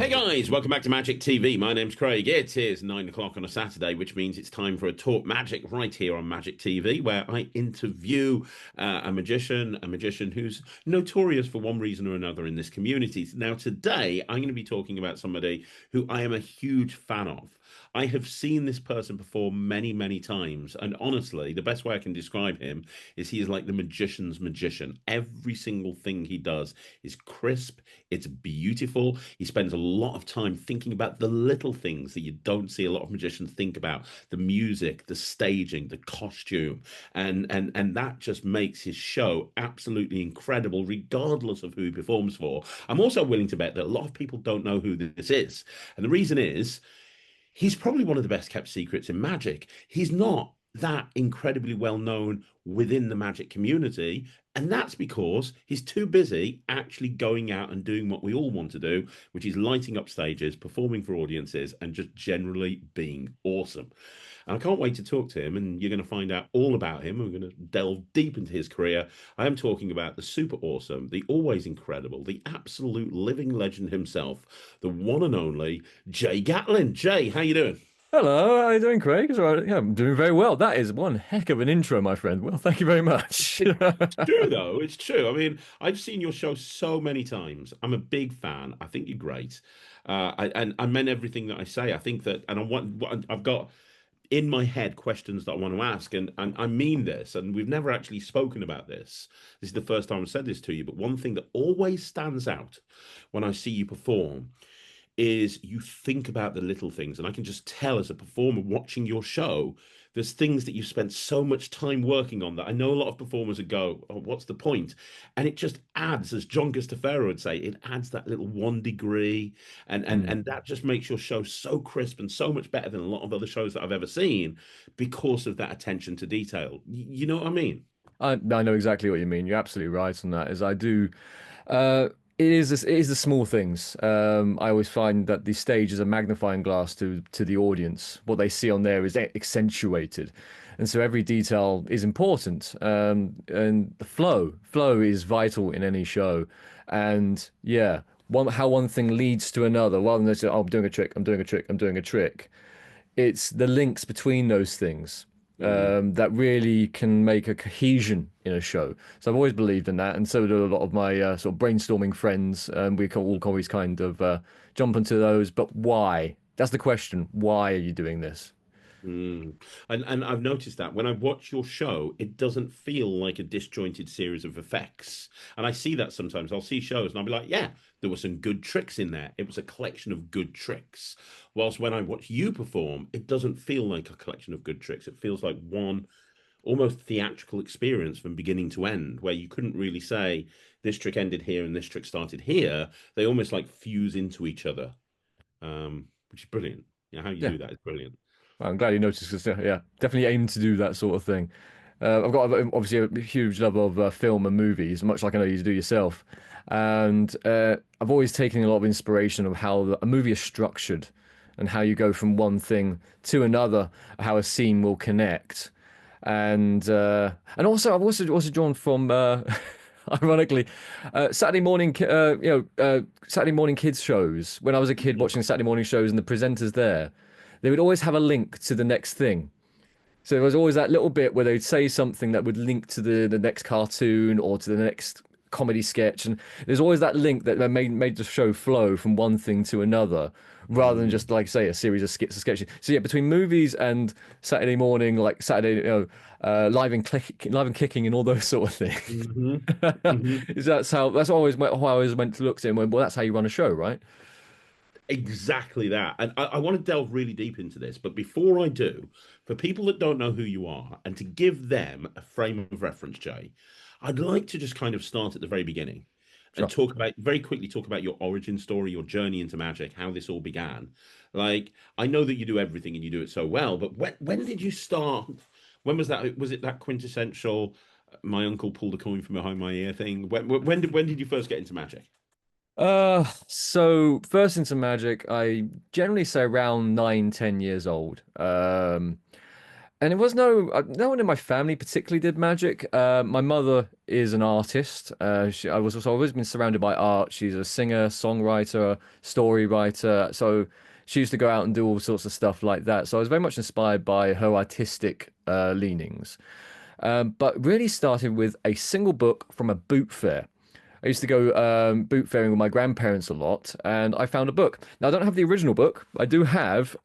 Hey guys, welcome back to Magic TV. My name's Craig. It is 9 o'clock on a Saturday, which means it's time for a Talk Magic right here on Magic TV, where I interview a magician who's notorious for one reason or another in this community. Now, today I'm going to be talking about somebody who I am a huge fan of. I have seen this person perform many, many times, and honestly, the best way I can describe him is he is like the magician's magician. Every single thing he does is crisp, it's beautiful. He spends a lot of time thinking about the little things that you don't see a lot of magicians think about: the music, the staging, the costume, and that just makes his show absolutely incredible, regardless of who he performs for. I'm also willing to bet that a lot of people don't know who this is, and the reason is he's probably one of the best kept secrets in Magic. He's not that incredibly well known within the Magic community. And that's because he's too busy actually going out and doing what we all want to do, which is lighting up stages, performing for audiences, and just generally being awesome. And I can't wait to talk to him, and you're going to find out all about him. We're going to delve deep into his career. I am talking about the super awesome, the always incredible, the absolute living legend himself, the one and only Jay Gatling. Jay, how you doing? Hello, how are you doing, Craig? It's all right. Yeah, I'm doing very well. That is one heck of an intro, my friend. Well, thank you very much. It's true, though. It's true. I mean, I've seen your show so many times. I'm a big fan. I think you're great. And I meant everything that I say. I think that, and I've got in my head questions that I want to ask, and I mean this, and we've never actually spoken about this. This is the first time I've said this to you, but one thing that always stands out when I see you perform is you think about the little things. And I can just tell as a performer watching your show, there's things that you've spent so much time working on that I know a lot of performers would go, oh, what's the point? And it just adds, as John Gustafaro would say, it adds that little 1 degree. And, and, Hmm. and that just makes your show so crisp and so much better than a lot of other shows that I've ever seen because of that attention to detail. You know what I mean? I know exactly what you mean. You're absolutely right on that. As I do, uh, it is the small things. I always find that the stage is a magnifying glass to the audience. What they see on there is accentuated, and so every detail is important. And the flow is vital in any show. And yeah, how one thing leads to another, rather than just, oh, I'm doing a trick, I'm doing a trick, I'm doing a trick. It's the links between those things Mm. that really can make a cohesion in a show. So I've always believed in that, and so do a lot of my sort of brainstorming friends. We can all always kind of jump into those. But why? That's the question. Why are you doing this? Mm. And I've noticed that when I watch your show, it doesn't feel like a disjointed series of effects. And I see that sometimes. I'll see shows and I'll be like, yeah, there were some good tricks in there. It was a collection of good tricks. Whilst when I watch you perform, it doesn't feel like a collection of good tricks. It feels like one almost theatrical experience from beginning to end, where you couldn't really say this trick ended here and this trick started here. They almost like fuse into each other, which is brilliant. Yeah, how you Yeah, do that is brilliant. well, I'm glad you noticed because yeah, definitely aim to do that sort of thing. I've got obviously a huge love of film and movies, much like I know you do yourself. And I've always taken a lot of inspiration of how a movie is structured and how you go from one thing to another, how a scene will connect. And also I've also drawn from ironically Saturday morning Saturday morning kids shows. When I was a kid watching Saturday morning shows and the presenters there, they would always have a link to the next thing. So there was always that little bit where they'd say something that would link to the next cartoon or to the next comedy sketch, and there's always that link that made the show flow from one thing to another, rather than Mm. just like say a series of skits or sketches. So yeah, between movies and Saturday morning, like Saturday, live and kicking and all those sort of things. Hmm. Hmm. Is that's always how I always went to look at it and went, well, that's how you run a show, right? Exactly that. And I want to delve really deep into this. But before I do, for people that don't know who you are and to give them a frame of reference, Jay, I'd like to just kind of start at the very beginning and Sure. talk about very quickly talk about your origin story, your journey into magic, how this all began. Like, I know that you do everything and you do it so well, but when did you start? When was that? Was it that quintessential my uncle pulled a coin from behind my ear thing? When did you first get into magic? So first into Magic, I generally say around 9, 10 years old. And it was no one in my family particularly did magic. My mother is an artist. I was also always been surrounded by art. She's a singer, songwriter, story writer. So she used to go out and do all sorts of stuff like that. So I was very much inspired by her artistic leanings. But really started with a single book from a boot fair. I used to go boot fairing with my grandparents a lot, and I found a book. Now, I don't have the original book. I do have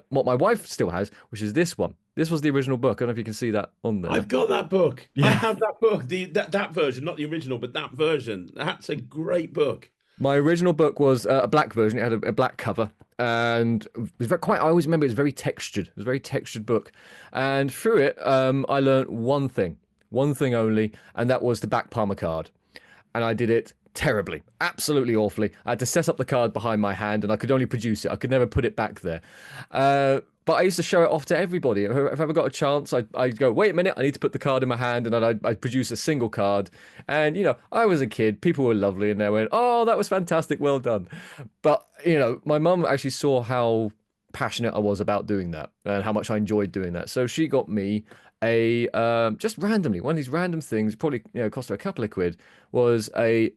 what my wife still has, which is this one. This was the original book. I don't know if you can see that on there. I've got that book. I Yeah. have that book. That version, not the original, but that version. That's a great book. My original book was a black version. It had a black cover, and it was quite. I always remember it was very textured. It was a very textured book, and through it, I learned one thing only, and that was the back palmer card. And I did it terribly, absolutely awfully. I had to set up the card behind my hand, and I could only produce it. I could never put it back there. But I used to show it off to everybody. If I ever got a chance, I'd go, wait a minute, I need to put the card in my hand, and then I'd produce a single card. And, I was a kid. People were lovely, and they went, oh, that was fantastic. Well done. But, my mum actually saw how passionate I was about doing that and how much I enjoyed doing that. So she got me a just randomly one of these random things, probably cost her a couple of quid, was a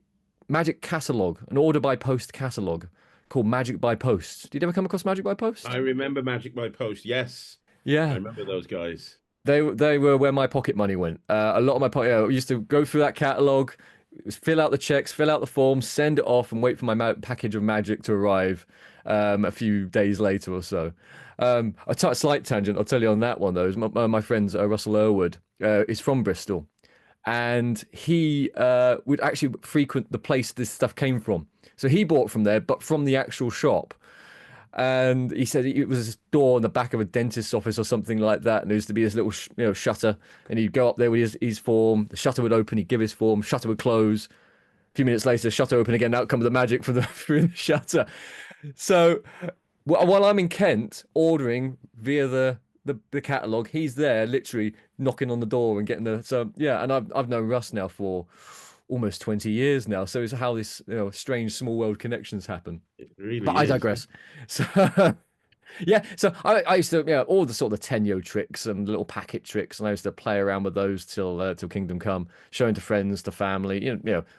magic catalog, an order by post catalog called Magic by Post. Did you ever come across Magic by Post? I remember Magic by Post. Yes, I Yeah. remember those guys. They were where my pocket money went. A lot of my pocket, I used to go through that catalog, fill out the checks, fill out the forms, send it off, and wait for my package of magic to arrive a few days later or so. A slight tangent, I'll tell you on that one though. Is my friend Russell Irwood is from Bristol, and he would actually frequent the place this stuff came from. So he bought from there, but from the actual shop. And he said it was a door on the back of a dentist's office or something like that. And there used to be this little, shutter. And he'd go up there with his form. The shutter would open. He'd give his form. Shutter would close. A few minutes later, shutter open again. Out comes the magic from the through the shutter. So while I'm in Kent ordering via the catalog, he's there literally knocking on the door and getting the. So yeah, and I've known Russ now for almost 20 years now. So it's how this strange small world connections happen. It But really I is. digress. So yeah, so I used to all the sort of the Tenyo tricks and little packet tricks, and I used to play around with those till Kingdom Come, showing to friends, to family.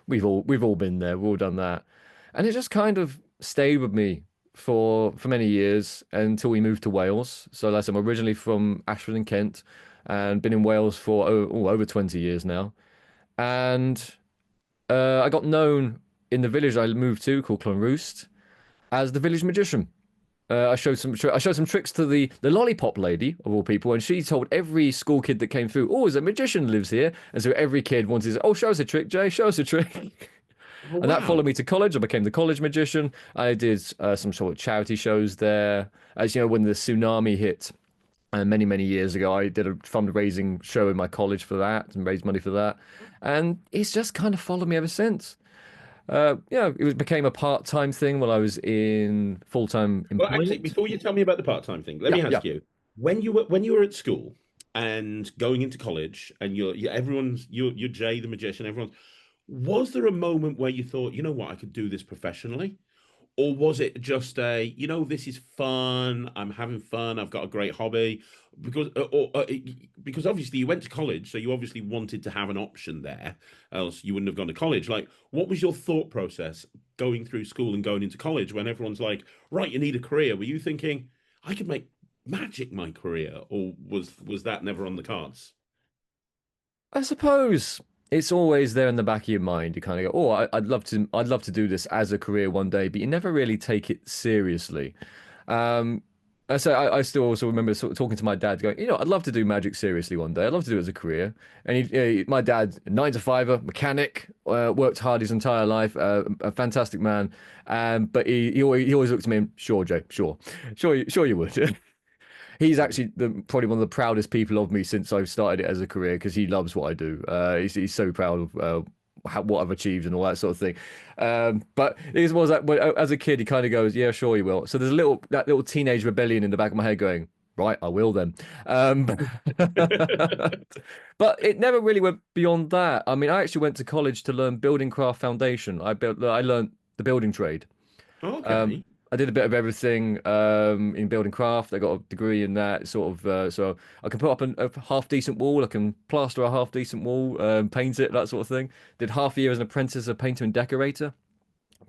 We've all been there, we've all done that, and it just kind of stayed with me for many years until we moved to Wales. So like I'm originally from Ashford in Kent, and been in Wales for over 20 years now, and I got known in the village I moved to called Clonroost as the village magician. I showed some tricks to the lollipop lady of all people, and she told every school kid that came through, "Oh, there's a magician lives here," and so every kid wanted to, "Oh, show us a trick, Jay, show us a trick." Oh, And that wow. followed me to college. I became the college magician. I did some sort of charity shows there. As you know, when the tsunami hit, many many years ago, I did a fundraising show in my college for that and raised money for that, and it's just kind of followed me ever since. Became a part-time thing while I was in full-time Well, actually, employment. before you tell me about the part-time thing, let Yeah, me yeah. ask you, when you were at school and going into college and you're Jay the magician, everyone's was there a moment where you thought, you know what, I could do this professionally? Or was it just this is fun, I'm having fun, I've got a great hobby? Because obviously you went to college, so you obviously wanted to have an option there, else you wouldn't have gone to college. Like, what was your thought process going through school and going into college when everyone's like, right, you need a career? Were you thinking, I could make magic my career, or was that never on the cards? I suppose it's always there in the back of your mind. You kind of go, "Oh, I'd love to do this as a career one day," but you never really take it seriously. Um, I still also remember sort of talking to my dad, going, I'd love to do magic seriously one day. I'd love to do it as a career." And my dad, 9 to 5er, mechanic, worked hard his entire life, a fantastic man. But he always looked at me and, "Sure, Jay, sure you would." He's actually probably one of the proudest people of me since I've started it as a career because he loves what I do. He's so proud of what I've achieved and all that sort of thing. But it was that as a kid, he kind of goes, "Yeah, sure, you will." So there's that little teenage rebellion in the back of my head going, "Right, I will then." Um, but it never really went beyond that. I mean, I actually went to college to learn building craft foundation. I learned the building trade. Okay. I did a bit of everything in building craft. I got a degree in that sort of. So I can put up a half decent wall. I can plaster a half decent wall, paint it, that sort of thing. Did half a year as an apprentice, as a painter and decorator.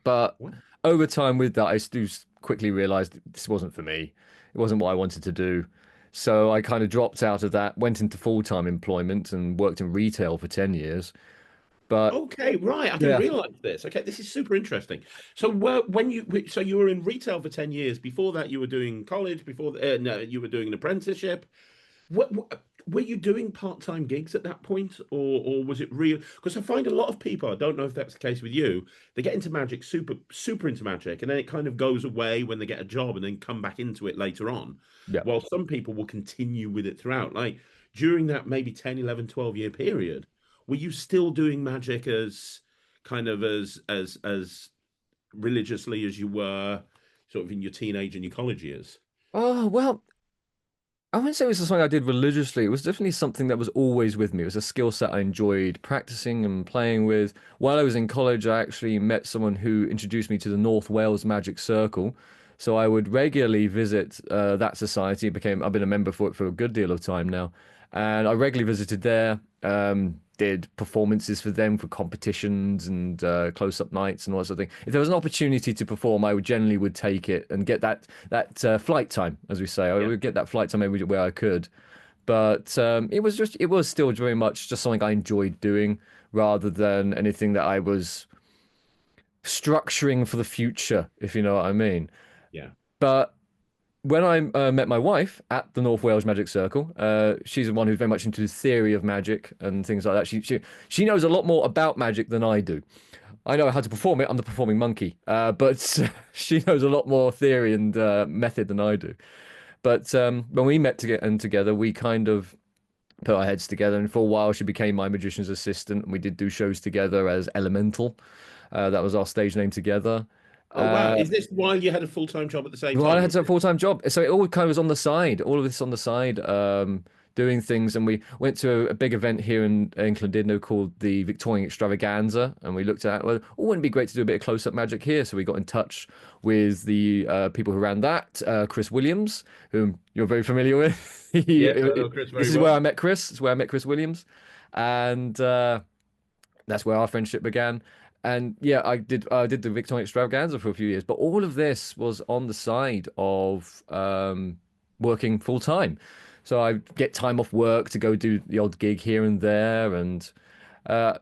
But What? over time with that, I do quickly realized this wasn't for me. It wasn't what I wanted to do. So I kind of dropped out of that, went into full-time employment and worked in retail for 10 years. But Okay, right. I didn't yeah, realize this. Okay, this is super interesting. So, when so you were in retail for 10 years. Before that, you were doing college. No, you were doing an apprenticeship. What were you doing part-time gigs at that point, or was it real? Because I find a lot of people, I don't know if that's the case with you, they get into magic, super into magic, and then it kind of goes away when they get a job and then come back into it later on. yeah. While some people will continue with it throughout. Like during that maybe 10, 11, 12 year period, were you still doing magic as kind of as religiously as you were sort of in your teenage and your college years? Oh, well, I wouldn't say it was something I did religiously. It was definitely something that was always with me. It was a skill set I enjoyed practicing and playing with. While I was in college, I actually met someone who introduced me to the North Wales Magic Circle. So I would regularly visit that society. I've been a member for it for a good deal of time now, and I regularly visited there. Did performances for them for competitions and close-up nights and all that sort of thing. If there was an opportunity to perform, I would generally would take it and get that flight time, as we say. I Yeah, would get that flight time everywhere I could. But it was still very much just something I enjoyed doing rather than anything that I was structuring for the future, if you know what I mean. yeah. But when I met my wife at the North Wales Magic Circle, she's the one who's very much into the theory of magic and things like that. She knows a lot more about magic than I do. I know how to perform it. I'm the performing monkey, but she knows a lot more theory and method than I do. But when we met together, we kind of put our heads together, and for a while, she became my magician's assistant, and we did do shows together as Elemental. That was our stage name together. Oh wow. Uh, Is this while you had a full-time job at the same well, I time? had a full-time job, so it all kind of was on the side. All of this on the side, doing things, and we went to a big event here in Llandudno called the Victorian Extravaganza, and we looked at, well, oh, wouldn't it be great to do a bit of close-up magic here? So we got in touch with the people who ran that, Chris Williams, whom you're very familiar with. Yes, I know Chris This very is where I well. met Chris. It's where I met Chris Williams, and that's where our friendship began. And yeah, I did the Victorian Extravaganza for a few years, but all of this was on the side of working full time. So I get time off work to go do the odd gig here and there. And uh,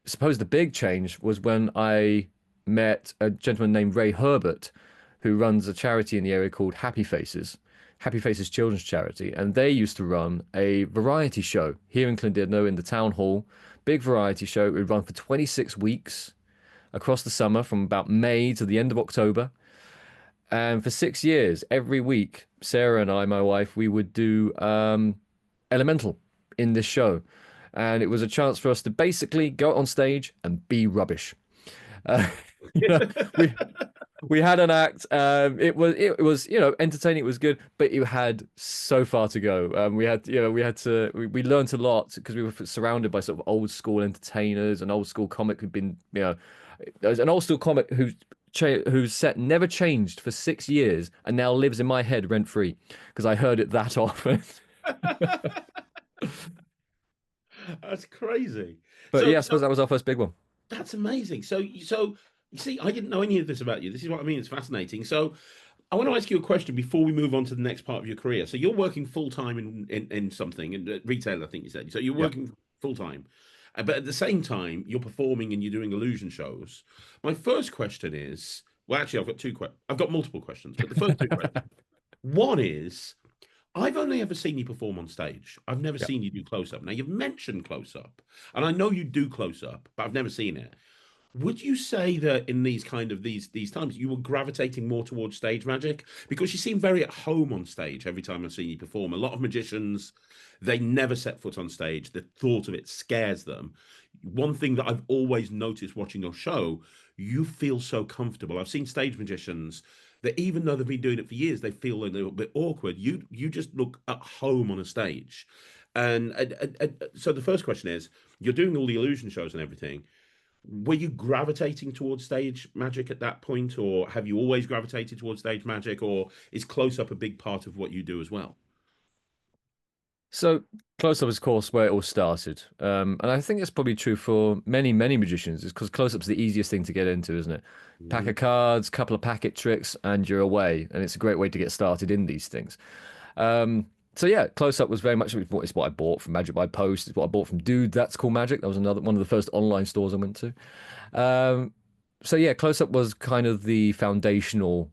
suppose the big change was when I met a gentleman named Ray Herbert, who runs a charity in the area called Happy Faces. Happy Faces Children's Charity, and they used to run a variety show here in Llandudno in the town hall. Big variety show. It would run for 26 weeks across the summer from about May to the end of October. And for 6 years, every week, Sarah and I, my wife, we would do Elemental in this show. And it was a chance for us to basically go on stage and be rubbish. Uh, you know, we we had an act. It was entertaining. It was good, but it had so far to go. We learned a lot because we were surrounded by sort of old school entertainers, an old school comic who'd been there's an old school comic whose set never changed for 6 years and now lives in my head rent free because I heard it that often. That's crazy. But So, yeah, I suppose so that was our first big one. that's amazing. So you see, I didn't know any of this about you. This is what I mean. It's fascinating. So, I want to ask you a question before we move on to the next part of your career. So, you're working full time in something in retail, I think you said. So, you're Yeah. working full time, but at the same time, you're performing and you're doing illusion shows. My first question is, well, actually, I've got two. I've got multiple questions, but the first two questions. One is, I've only ever seen you perform on stage. I've never Yeah. seen you do close up. Now you've mentioned close up, and I know you do close up, but I've never seen it. Would you say that in these kind of these times you were gravitating more towards stage magic? Because you seem very at home on stage every time I've seen you perform. A lot of magicians, they never set foot on stage. The thought of it scares them. One thing that I've always noticed watching your show, you feel so comfortable. I've seen stage magicians that even though they've been doing it for years, they feel a little bit awkward. You just look at home on a stage. So the first question is, you're doing all the illusion shows and everything. Were you gravitating towards stage magic at that point, or have you always gravitated towards stage magic, or is close up a big part of what you do as well? So close up is, of course, where it all started, and I think it's probably true for many, many magicians. Is because close up's the easiest thing to get into, isn't it? Pack Hmm. of cards, couple of packet tricks, and you're away. And it's a great way to get started in these things. So yeah, close up was very much it's what I bought from Magic by Post. It's what I bought from Dude That's Cool Magic. That was another one of the first online stores I went to. Um, so yeah, close up was kind of the foundational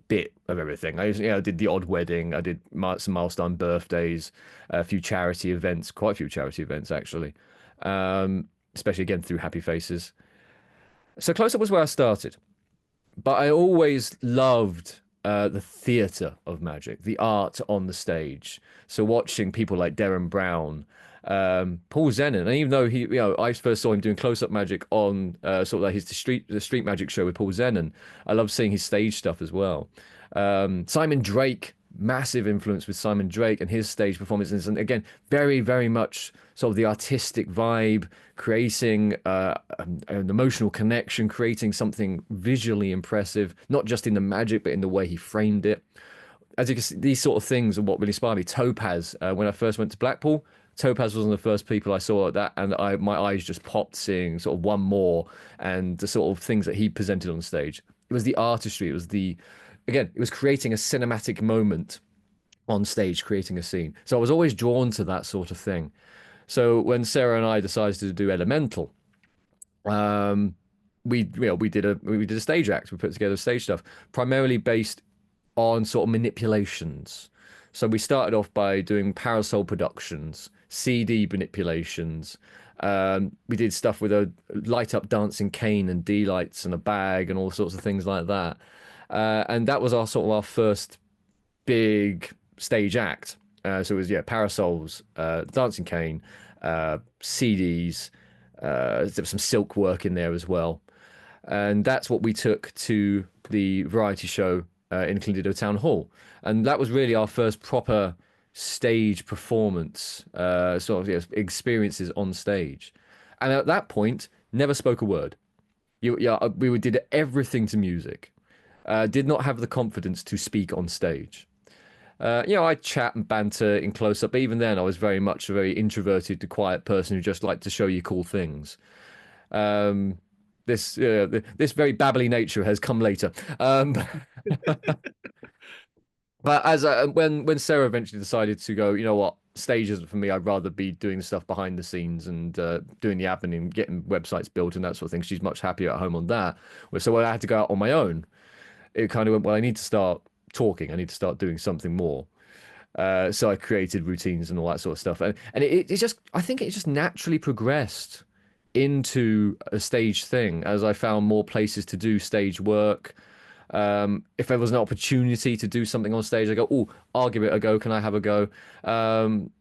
bit of everything. I did the odd wedding. I did some milestone birthdays, a few charity events, quite a few charity events actually, especially again through Happy Faces. So close up was where I started, but I always loved the theatre of magic, the art on the stage. So watching people like Darren Brown, Paul Zenon, and even though I first saw him doing close-up magic on sort of like the street magic show with Paul Zenon, I love seeing his stage stuff as well. Simon Drake, massive influence with Simon Drake and his stage performances, and again, very, very much sort of the artistic vibe, creating an emotional connection, creating something visually impressive, not just in the magic, but in the way he framed it. As you can see, these sort of things are what really inspired me. Topaz, when I first went to Blackpool, Topaz was one of the first people I saw at that, and my eyes just popped seeing sort of one more and the sort of things that he presented on stage. It was the artistry. Again, it was creating a cinematic moment on stage, creating a scene. So I was always drawn to that sort of thing. So when Sarah and I decided to do Elemental, um, we did a stage act. We put together stage stuff, primarily based on sort of manipulations. So we started off by doing parasol productions, CD manipulations. We did stuff with a light up dancing cane and D lights and a bag and all sorts of things like that. And that was our sort of our first big stage act. So it was parasols, dancing cane, CDs. There was some silk work in there as well, and that's what we took to the variety show in Clydesdale Town Hall, and that was really our first proper stage performance, sort of experiences on stage. And at that point, never spoke a word. We did everything to music. Did not have the confidence to speak on stage. I chat and banter in close up, but even then, I was very much a very introverted to quiet person who just liked to show you cool things. Um, this very babbly nature has come later. But when Sarah eventually decided to go, you know what, stage isn't for me. I'd rather be doing the stuff behind the scenes and doing the admin and getting websites built and that sort of thing. She's much happier at home on that. So when I had to go out on my own, it kind of went, well, I need to start talking. I need to start doing something more. So I created routines and all that sort of stuff. And it just, I think it just naturally progressed into a stage thing as I found more places to do stage work. If there was an opportunity to do something on stage, I go, oh, I'll give it a go. Can I have a go?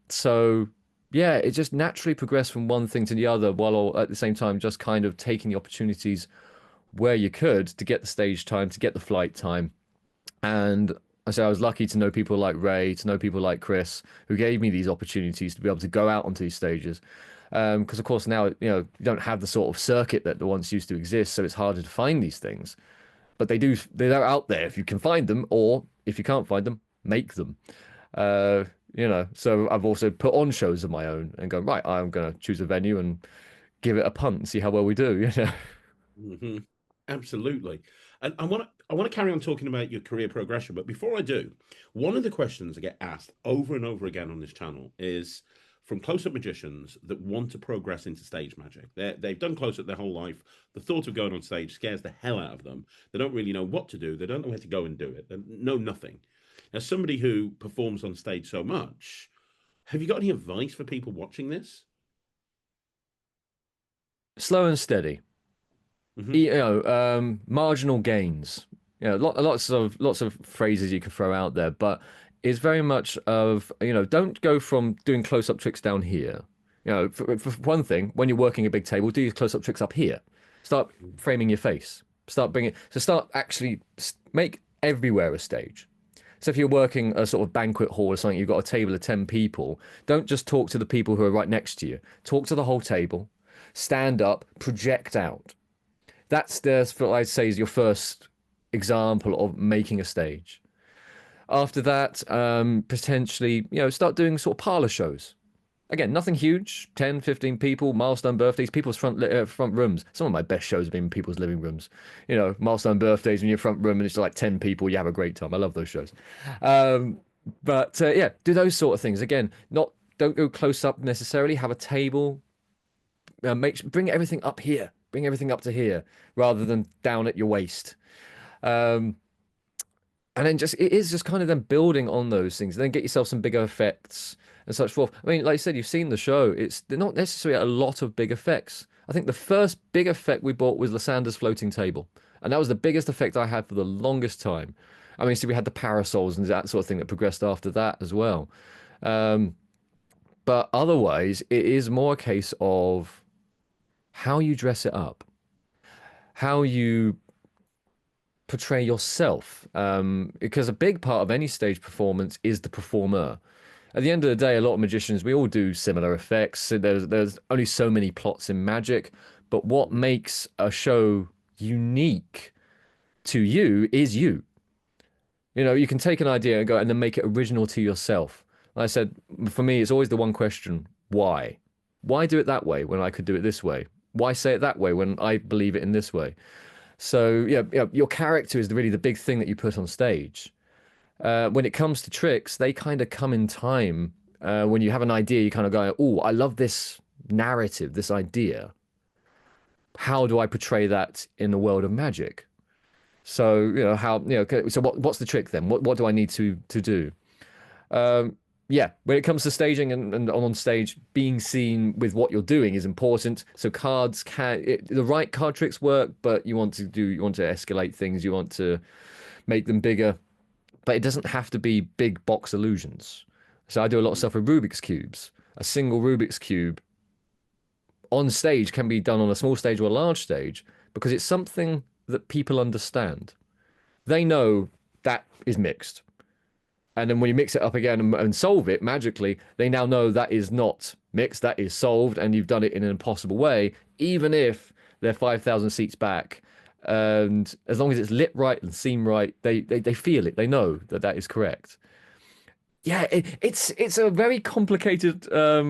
So yeah, it just naturally progressed from one thing to the other while at the same time just kind of taking the opportunities where you could to get the stage time, to get the flight time. And I say I was lucky to know people like Ray, to know people like Chris, who gave me these opportunities to be able to go out onto these stages. Because of course now, you don't have the sort of circuit that the once used to exist, so it's harder to find these things. But they're out there if you can find them, or if you can't find them, make them. So I've also put on shows of my own and go, right, I'm gonna choose a venue and give it a punt and see how well we do, Hmm. Absolutely. And I want to carry on talking about your career progression, but before I do, one of the questions I get asked over and over again on this channel is from close-up magicians that want to progress into stage magic. They've done close-up their whole life. The thought of going on stage scares the hell out of them. They don't really know what to do. They don't know where to go and do it. They know nothing. As somebody who performs on stage so much, have you got any advice for people watching this? Slow and steady. Hmm. Marginal gains. Lots of phrases you can throw out there, but it's very much of, don't go from doing close-up tricks down here. For one thing, when you're working a big table, do your close-up tricks up here. Start framing your face. Start actually make everywhere a stage. So if you're working a sort of banquet hall or something, you've got a table of 10 people, don't just talk to the people who are right next to you. Talk to the whole table. stand up, project out. That's what I'd say is your first example of making a stage. After that, potentially, start doing sort of parlor shows. Again, nothing huge, 10, 15 people, milestone birthdays, people's front rooms. Some of my best shows have been in people's living rooms. Milestone birthdays in your front room and it's like 10 people, you have a great time. I love those shows. Um, but yeah, do those sort of things. Again, not don't go close up necessarily, have a table, bring everything up here. Bring everything up to here rather than down at your waist. Um, and then it is just kind of then building on those things. Then get yourself some bigger effects and such forth. I mean, like you said, you've seen the show. They're not necessarily a lot of big effects. I think the first big effect we bought was Lysander's floating table, and that was the biggest effect I had for the longest time. I mean, see, we had the parasols and that sort of thing that progressed after that as well. Um, but otherwise, it is more a case of how you dress it up, how you portray yourself, because a big part of any stage performance is the performer. At the end of the day, a lot of magicians, we all do similar effects. So there's only so many plots in magic, but what makes a show unique to you is you. You can take an idea and go and then make it original to yourself. Like I said, for me, it's always the one question, why? Why do it that way when I could do it this way? Why say it that way when I believe it in this way? So yeah, your character is really the big thing that you put on stage. When it comes to tricks, they kind of come in time. When you have an idea, you kind of go, "Oh, I love this narrative, this idea. How do I portray that in the world of magic?" So So what's the trick then? What do I need to do? Yeah, when it comes to staging and on stage, being seen with what you're doing is important. So the right card tricks work, but you want to escalate things, you want to make them bigger, but it doesn't have to be big box illusions. So I do a lot of stuff with Rubik's cubes. A single Rubik's cube on stage can be done on a small stage or a large stage because it's something that people understand. They know that is mixed. And then when you mix it up again and solve it magically, they now know that is not mixed, that is solved, and you've done it in an impossible way, even if they're 5,000 seats back. And as long as it's lit right and seen right, they feel it. They know that that is correct. Yeah, it's a very complicated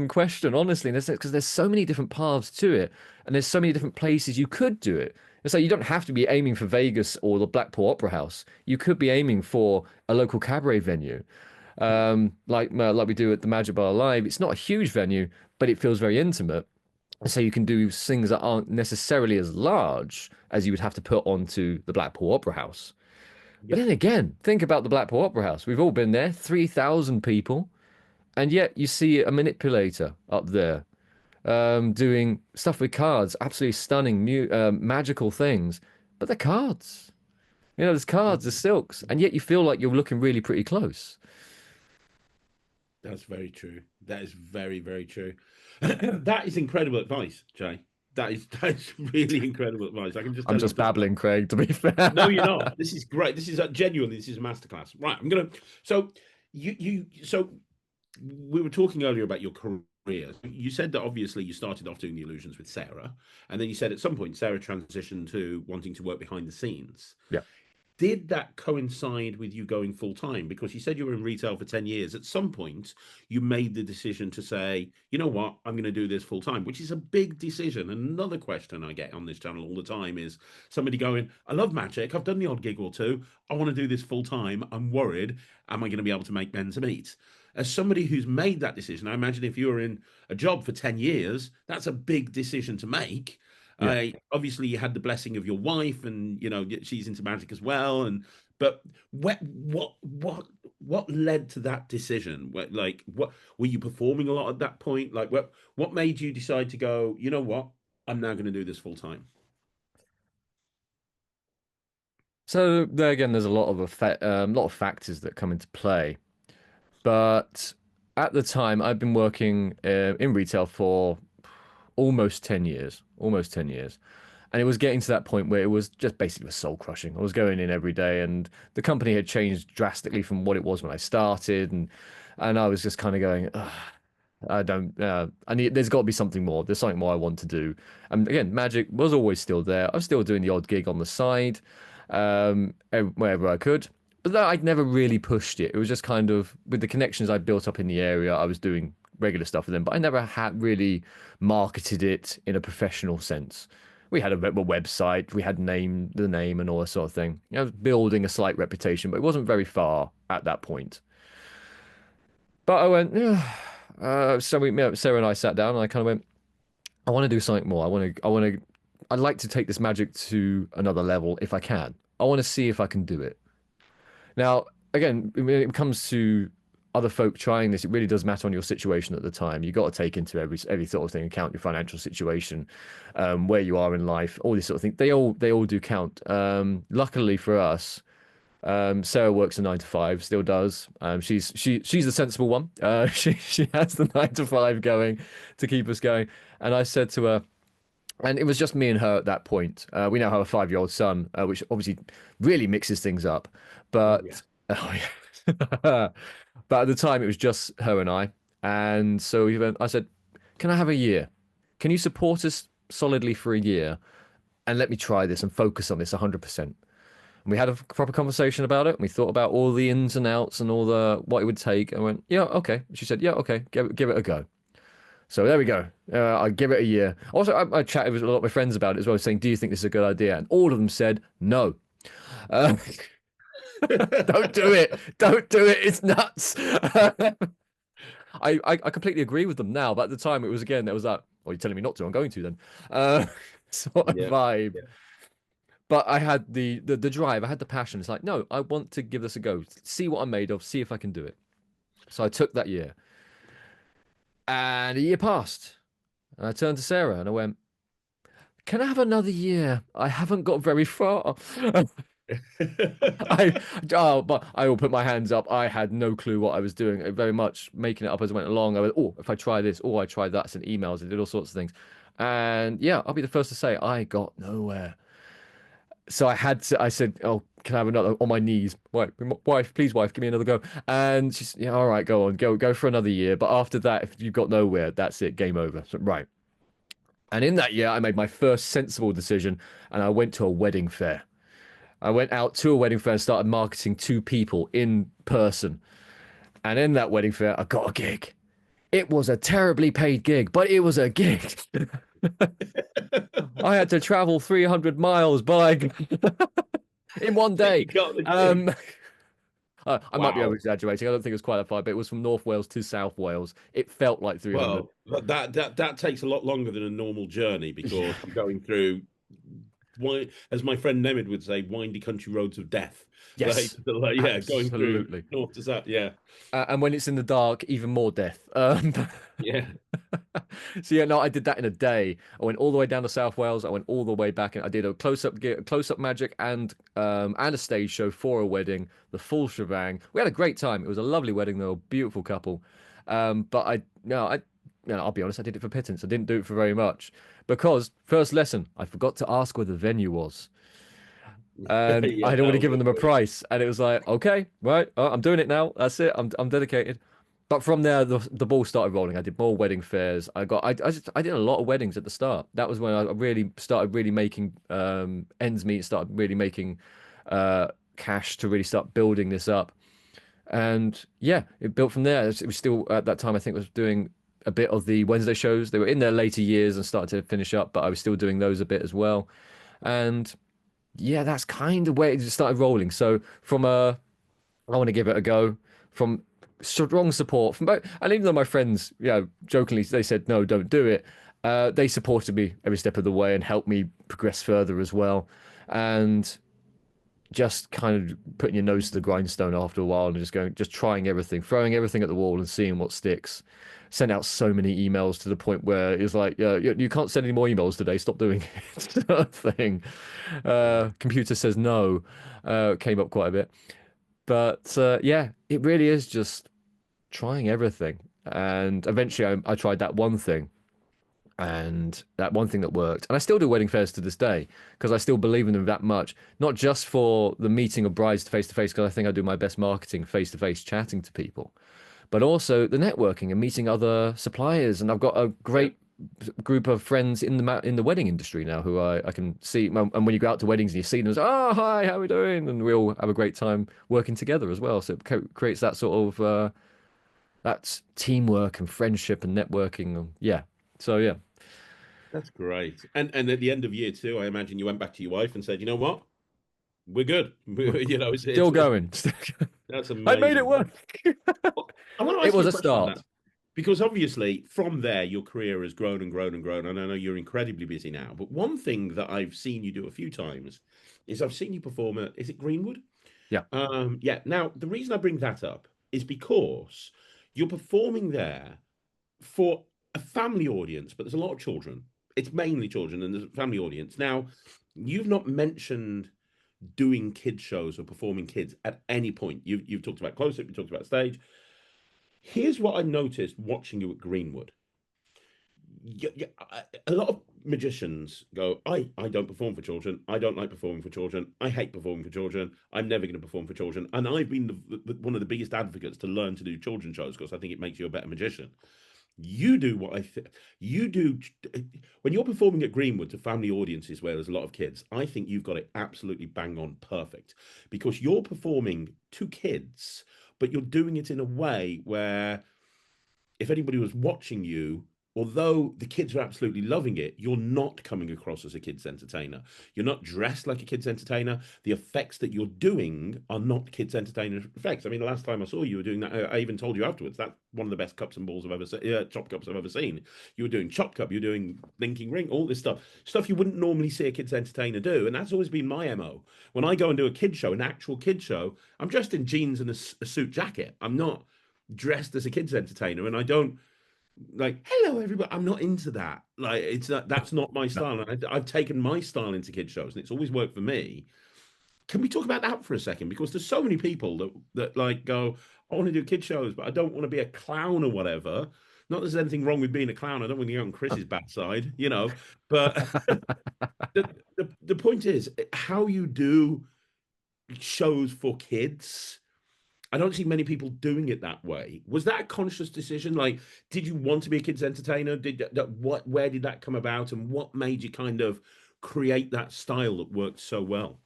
question, honestly, because there's so many different paths to it, and there's so many different places you could do it. So you don't have to be aiming for Vegas or the Blackpool Opera House. You could be aiming for a local cabaret venue, like we do at the Magic Bar Live. It's not a huge venue, but it feels very intimate. So you can do things that aren't necessarily as large as you would have to put onto the Blackpool Opera House. But Yeah. then again, think about the Blackpool Opera House. We've all been there, 3,000 people, and yet you see a manipulator up there doing stuff with cards, absolutely stunning, magical things. But they're cards. There's cards, there's silks, and yet you feel like you're looking really pretty close. That's very true. That is very, very true. That is incredible advice, Jay. That's really incredible advice. I can just I'm tell just you've done that. babbling, Craig, to be No, you're fair. not. This is great. This is genuinely, this is a masterclass. Right. So so we were talking earlier about your career. You said that obviously you started off doing the illusions with Sarah, and then you said at some point Sarah transitioned to wanting to work behind the scenes. Yeah. Did that coincide with you going full time? Because you said you were in retail for 10 years. At some point, you made the decision to say, you know what, I'm going to do this full time, which is a big decision. Another question I get on this channel all the time is somebody going, I love magic. I've done the odd gig or two. I want to do this full time. I'm worried. Am I going to be able to make ends meet? As somebody who's made that decision, I imagine if you were in a job for 10 years, that's a big decision to make. Yeah. Obviously you had the blessing of your wife, and she's into magic as well. And but what led to that decision? What were you performing a lot at that point? Like what made you decide to go? You know what? I'm now going to do this full time. So there again, there's a lot of factors that come into play. But at the time, I've been working in retail for almost 10 years. And it was getting to that point where it was just basically soul crushing. I was going in every day, and the company had changed drastically from what it was when I started. And I was just kind of going, ugh. I don't. I need. There's got to be something more. There's something more I want to do. And again, magic was always still there. I was still doing the odd gig on the side, wherever I could. But I'd never really pushed it. It was just kind of with the connections I built up in the area. I was doing regular stuff with them, but I never had really marketed it in a professional sense. We had a website, we had the name, and all that sort of thing. I was building a slight reputation, but it wasn't very far at that point. But I went, yeah. So Sarah and I sat down, and I kind of went, I want to do something more. I'd like to take this magic to another level if I can. I want to see if I can do it. Now, again, when it comes to other folk trying this, it really does matter on your situation at the time. You got to take into every sort of thing account, your financial situation, where you are in life, all this sort of thing. They all do count. Luckily for us, Sarah works a 9 to 5, still does. She's the sensible one. She has the 9 to 5 going to keep us going. And I said to her, and it was just me and her at that point. We now have a 5-year-old son, which obviously really mixes things up. But oh, yeah. But at the time, it was just her and I. And so I said, "Can I have a year? Can you support us solidly for a year, and let me try this and focus on this 100%?" And we had a proper conversation about it. And we thought about all the ins and outs and all the what it would take. And I went, "Yeah, okay." She said, "Yeah, okay, give it a go." So there we go. I give it a year. Also, I chatted with a lot of my friends about it as well, saying, "Do you think this is a good idea?" And all of them said, "No." Don't do it. Don't do it. It's nuts. I completely agree with them now, but at the time it was again, there was that, "Well, you're telling me not to, I'm going to then." Sort of vibe. Yeah. But I had the drive, I had the passion. It's like, no, I want to give this a go. See what I'm made of, see if I can do it. So I took that year. And a year passed. And I turned to Sarah and I went, "Can I have another year? I haven't got very far." But I will put my hands up. I had no clue what I was doing. Very much making it up as I went along. I went, "Oh, if I try this, I tried that," sent emails, I did all sorts of things. And yeah, I'll be the first to say I got nowhere. So I said, "Oh, can I have another?" On my knees, wife, please, wife, give me another go. And she's, "Yeah, all right, go on, go for another year. But after that, if you've got nowhere, that's it, game over." So, right. And in that year, I made my first sensible decision, and I went to a wedding fair. I went out to a wedding fair and started marketing to people in person. And in that wedding fair, I got a gig. It was a terribly paid gig, but it was a gig. I had to travel 300 miles in one day. I might be over exaggerating. I don't think it was quite that far, but it was from North Wales to South Wales. It felt like 300. Well, that takes a lot longer than a normal journey because you're going through, as my friend Nemid would say, windy country roads of death. Yes, yeah, going through north to south, yeah. And when it's in the dark, even more death. Yeah. So yeah, no, I did that in a day. I went all the way down to South Wales. I went all the way back, and I did a close-up magic, and a stage show for a wedding, the full shebang. We had a great time. It was a lovely wedding. They were a beautiful couple. But I'll be honest, I did it for pittance. I didn't do it for very much because first lesson, I forgot to ask where the venue was. And I'd already given them a price, and it was like, okay, right, I'm doing it now. That's it. I'm dedicated. But from there, the ball started rolling. I did more wedding fairs. I did a lot of weddings at the start. That was when I really started making ends meet. Started really making cash to really start building this up. And yeah, it built from there. It was still at that time, I think, I was doing a bit of the Wednesday shows. They were in their later years and started to finish up, but I was still doing those a bit as well. And yeah, that's kind of where it just started rolling. So from I want to give it a go, from strong support from both, and even though my friends, jokingly, they said, "No, don't do it," they supported me every step of the way and helped me progress further as well. And just kind of putting your nose to the grindstone after a while and just trying everything, throwing everything at the wall and seeing what sticks. Sent out so many emails to the point where it was like, you can't send any more emails today. Stop doing it. Thing. Computer says no. Came up quite a bit. But yeah, it really is just trying everything. And eventually I tried that one thing. And that one thing that worked. And I still do wedding fairs to this day because I still believe in them that much. Not just for the meeting of brides face to face, because I think I do my best marketing face to face, chatting to people. but also the networking and meeting other suppliers. And I've got a Yeah, great group of friends in the wedding industry now who I can see. And when you go out to weddings and you see them, it's, oh, hi, how are we doing? And we all have a great time working together as well. So it creates that sort of that's teamwork and friendship and networking. And yeah. So yeah, that's great. And at the end of year two, I imagine you went back to your wife and said, you know what? We're good. You know, still going. that's I made it amazing. work. Well, I want to It ask you was a a question on that start. because obviously from there your career has grown and grown and grown. And I know you're incredibly busy now. But one thing that I've seen you do a few times is I've seen you perform at, is it Greenwood? Yeah. Yeah. Now the reason I bring that up is because you're performing there for a family audience, but there's a lot of children. It's mainly children and there's a family audience. Now, you've not mentioned doing kid shows or performing kids at any point. You've talked about close up, you talked about stage. Here's what I noticed watching you at Greenwood. A lot of magicians go, I don't perform for children. I don't like performing for children. I hate performing for children. I'm never going to perform for children. And I've been one of the biggest advocates to learn to do children shows because I think it makes you a better magician. You do what I think you do when you're performing at Greenwood to family audiences where there's a lot of kids. I think you've got it absolutely bang on perfect because you're performing to kids, but you're doing it in a way where if anybody was watching you, although the kids are absolutely loving it, you're not coming across as a kids entertainer. You're not dressed like a kids entertainer. The effects that you're doing are not kids entertainer effects. I mean, the last time I saw you were doing that, I even told you afterwards that's one of the best cups and balls I've ever seen, chop cups I've ever seen. You were doing chop cup, you're doing linking ring, all this stuff you wouldn't normally see a kids entertainer do, and that's always been my mo. When I go and do a kid show, an actual kid show, I'm dressed in jeans and a suit jacket. I'm not dressed as a kids entertainer, and I don't like hello everybody. I'm not into that. Like it's not, that's not my No. style. And I've taken my style into kid shows, and it's always worked for me. Can we talk about that for a second? Because there's so many people that like go, I want to do kid shows, but I don't want to be a clown or whatever. Not that there's anything wrong with being a clown. I don't want to go on Chris's bad side, you know. But the point is how you do shows for kids. I don't see many people doing it that way. Was that a conscious decision? Like, did you want to be a kids entertainer? Did that what where did that come about and what made you kind of create that style that worked so well?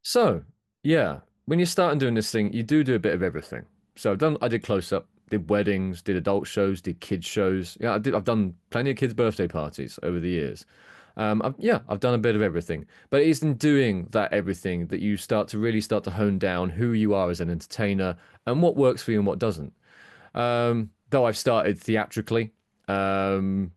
So, yeah, when you're starting doing this thing, you do a bit of everything. So I did close up, did weddings, did adult shows, did kids shows. Yeah, I've done plenty of kids' birthday parties over the years. I've done a bit of everything, but it is in doing that everything that you start to hone down who you are as an entertainer and what works for you and what doesn't. Though I've started theatrically, um,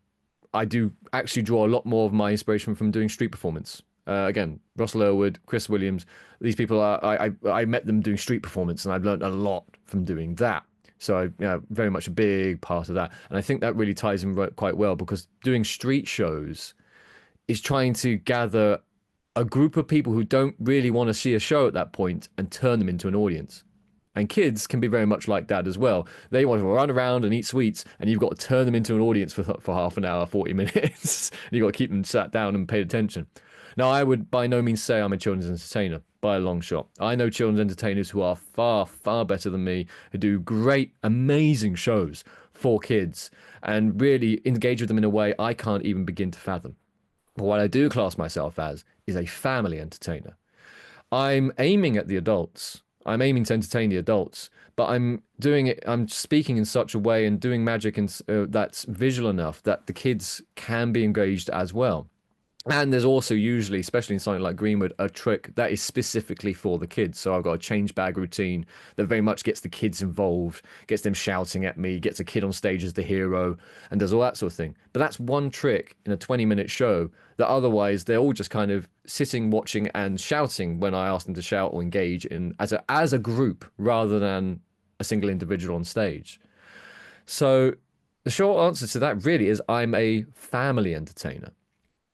I do actually draw a lot more of my inspiration from doing street performance. Again, Russell Elwood, Chris Williams, these people are I met them doing street performance, and I've learned a lot from doing that. So very much a big part of that, and I think that really ties in quite well because doing street shows is trying to gather a group of people who don't really want to see a show at that point and turn them into an audience. And kids can be very much like that as well. They want to run around and eat sweets, and you've got to turn them into an audience for half an hour, 40 minutes. You've got to keep them sat down and paid attention. Now, I would by no means say I'm a children's entertainer by a long shot. I know children's entertainers who are far, far better than me, who do great, amazing shows for kids and really engage with them in a way I can't even begin to fathom. But what I do class myself as is a family entertainer. I'm aiming at the adults. I'm aiming to entertain the adults, but I'm speaking in such a way and doing magic that's visual enough that the kids can be engaged as well. And there's also usually, especially in something like Greenwood, a trick that is specifically for the kids. So I've got a change bag routine that very much gets the kids involved, gets them shouting at me, gets a kid on stage as the hero, and does all that sort of thing. But that's one trick in a 20-minute show that otherwise they're all just kind of sitting, watching, and shouting when I ask them to shout or engage in as a group rather than a single individual on stage. So the short answer to that really is I'm a family entertainer.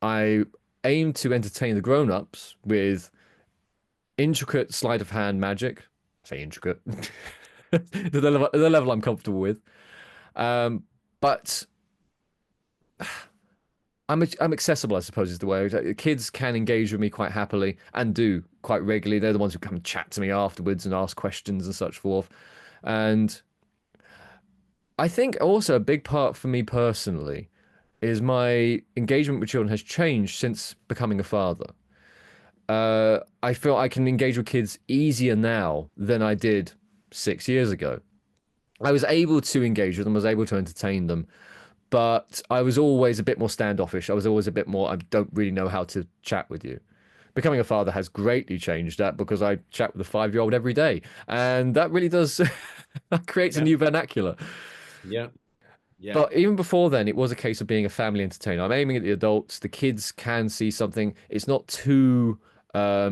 I aim to entertain the grown-ups with intricate sleight of hand magic. Say intricate. The level I'm comfortable with. But I'm accessible, I suppose, is the way. Kids can engage with me quite happily and do quite regularly. They're the ones who come and chat to me afterwards and ask questions and such forth. And I think also a big part for me personally is my engagement with children has changed since becoming a father. I feel I can engage with kids easier now than I did 6 years ago. I was able to engage with them, I was able to entertain them, but I was always a bit more standoffish. I was always a bit more, I don't really know how to chat with you. Becoming a father has greatly changed that because I chat with a 5-year-old every day, and that really does that creates a Yeah, new vernacular. yeah, yeah, But even before then, it was a case of being a family entertainer. I'm aiming at the adults. The kids can see something. It's not too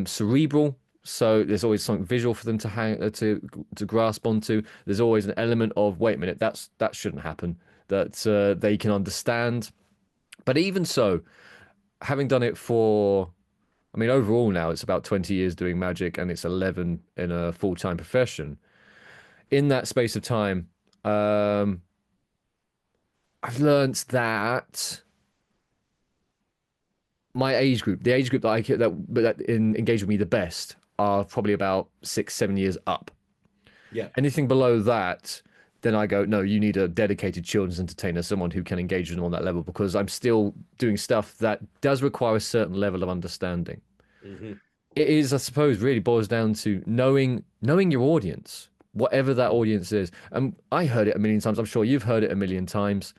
cerebral, so there's always something visual for them to hang to grasp onto. There's always an element of wait a minute, that shouldn't happen. That they can understand. But even so, having done it for, I mean, overall now it's about 20 years doing magic, and it's 11 in a full-time profession. In that space of time, um, I've learned that my age group, the age group that engage with me the best, are probably about 6, 7 years up. yeah. Anything below that, then I go, no, you need a dedicated children's entertainer, someone who can engage with them on that level, because I'm still doing stuff that does require a certain level of understanding. Hmm. It is, I suppose, really boils down to knowing your audience, whatever that audience is. And I heard it a million times. I'm sure you've heard it a million times.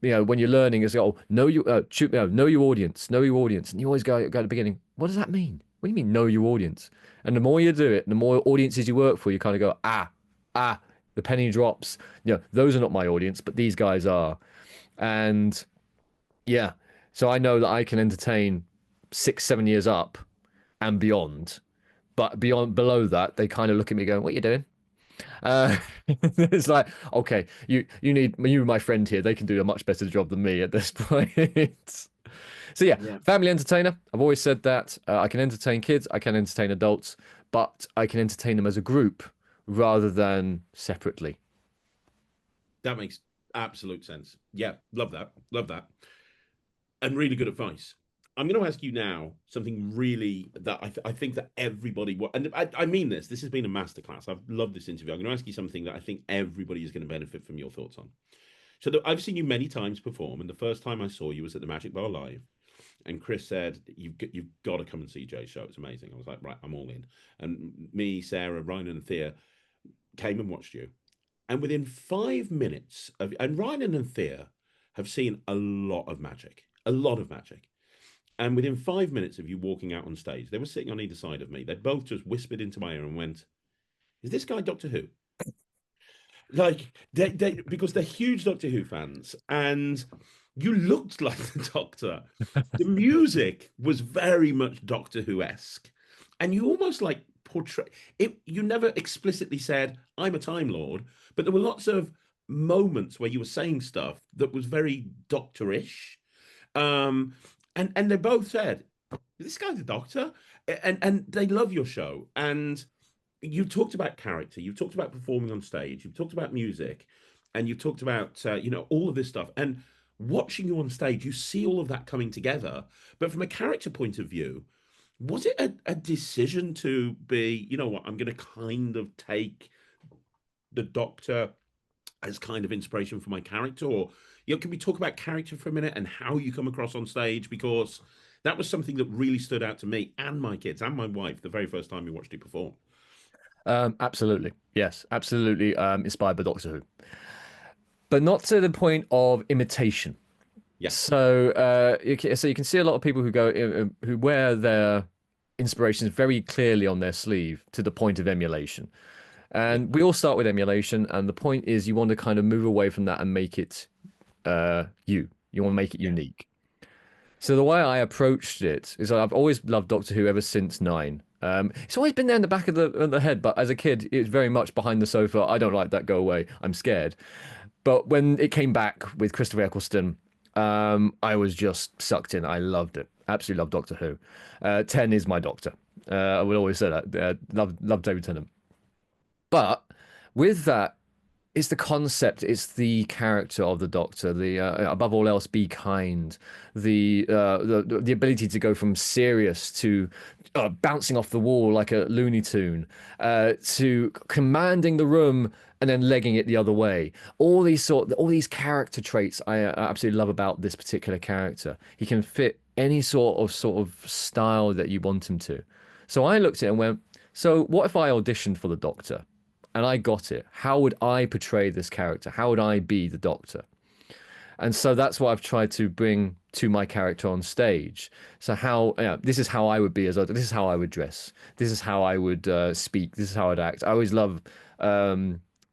When you're learning, it's oh, know your audience, know your audience, and you always go at the beginning. What does that mean? What do you mean, know your audience? And the more you do it, the more audiences you work for, you kind of go, ah, the penny drops. Those are not my audience, but these guys are. And yeah, so I know that I can entertain 6, 7 years up and beyond. But beyond below that, they kind of look at me going, "What are you doing?" Uh, it's like, okay, you and my friend here, they can do a much better job than me at this point. So yeah, Yeah, family entertainer. I've always said that I can entertain kids, I can entertain adults, but I can entertain them as a group rather than separately. that makes absolute sense. Yeah, love that. Love that. And really good advice. I'm going to ask you now something really that I think that everybody, and I mean this, this has been a masterclass. I've loved this interview. I'm going to ask you something that I think everybody is going to benefit from your thoughts on. So I've seen you many times perform, and the first time I saw you was at the Magic Bar Live, and Chris said, you've got to come and see Jay's show. It's amazing. I was like, right, I'm all in. And me, Sarah, Ryan, and Thea came and watched you. And within 5 minutes and Ryan and Thea have seen a lot of magic, a lot of magic. And within 5 minutes of you walking out on stage, they were sitting on either side of me. They both just whispered into my ear and went, "Is this guy Doctor Who?" Like because they're huge Doctor Who fans, and you looked like the Doctor. The music was very much Doctor Who-esque, and you almost like portray it. You never explicitly said, "I'm a Time Lord," but there were lots of moments where you were saying stuff that was very Doctor-ish. Um, and they both said, "This guy's a doctor," and they love your show. And you talked about character, you talked about performing on stage, you've talked about music, and you talked about all of this stuff. And watching you on stage, you see all of that coming together. But from a character point of view, was it a decision to be, you know what, I'm going to kind of take the Doctor as kind of inspiration for my character? Or can we talk about character for a minute and how you come across on stage? Because that was something that really stood out to me and my kids and my wife the very first time we watched you perform. Absolutely, yes, absolutely. Inspired by Doctor Who, but not to the point of imitation. Yeah, So you can see a lot of people who wear their inspirations very clearly on their sleeve to the point of emulation. yeah, And we all start with emulation, and the point is you want to kind of move away from that and make it you. You want to make it yeah, unique. So the way I approached it is I've always loved Doctor Who ever since nine. It's always been there in the back of the head, but as a kid, it was very much behind the sofa. I don't like that. Go away. I'm scared. But when it came back with Christopher Eccleston, I was just sucked in. I loved it. Absolutely loved Doctor Who. 10 is my doctor. I will always say that. Love David Tennant. But with that it's the concept, it's the character of the Doctor. The above all else, be kind. The ability to go from serious to bouncing off the wall like a Looney Tune, to commanding the room and then legging it the other way. All these character traits I absolutely love about this particular character. He can fit any sort of style that you want him to. So I looked at it and went, so what if I auditioned for the Doctor? And I got it. How would I portray this character? How would I be the Doctor? And so that's what I've tried to bring to my character on stage. So this is how I would be this is how I would dress. This is how I would speak. This is how I'd act. I always love.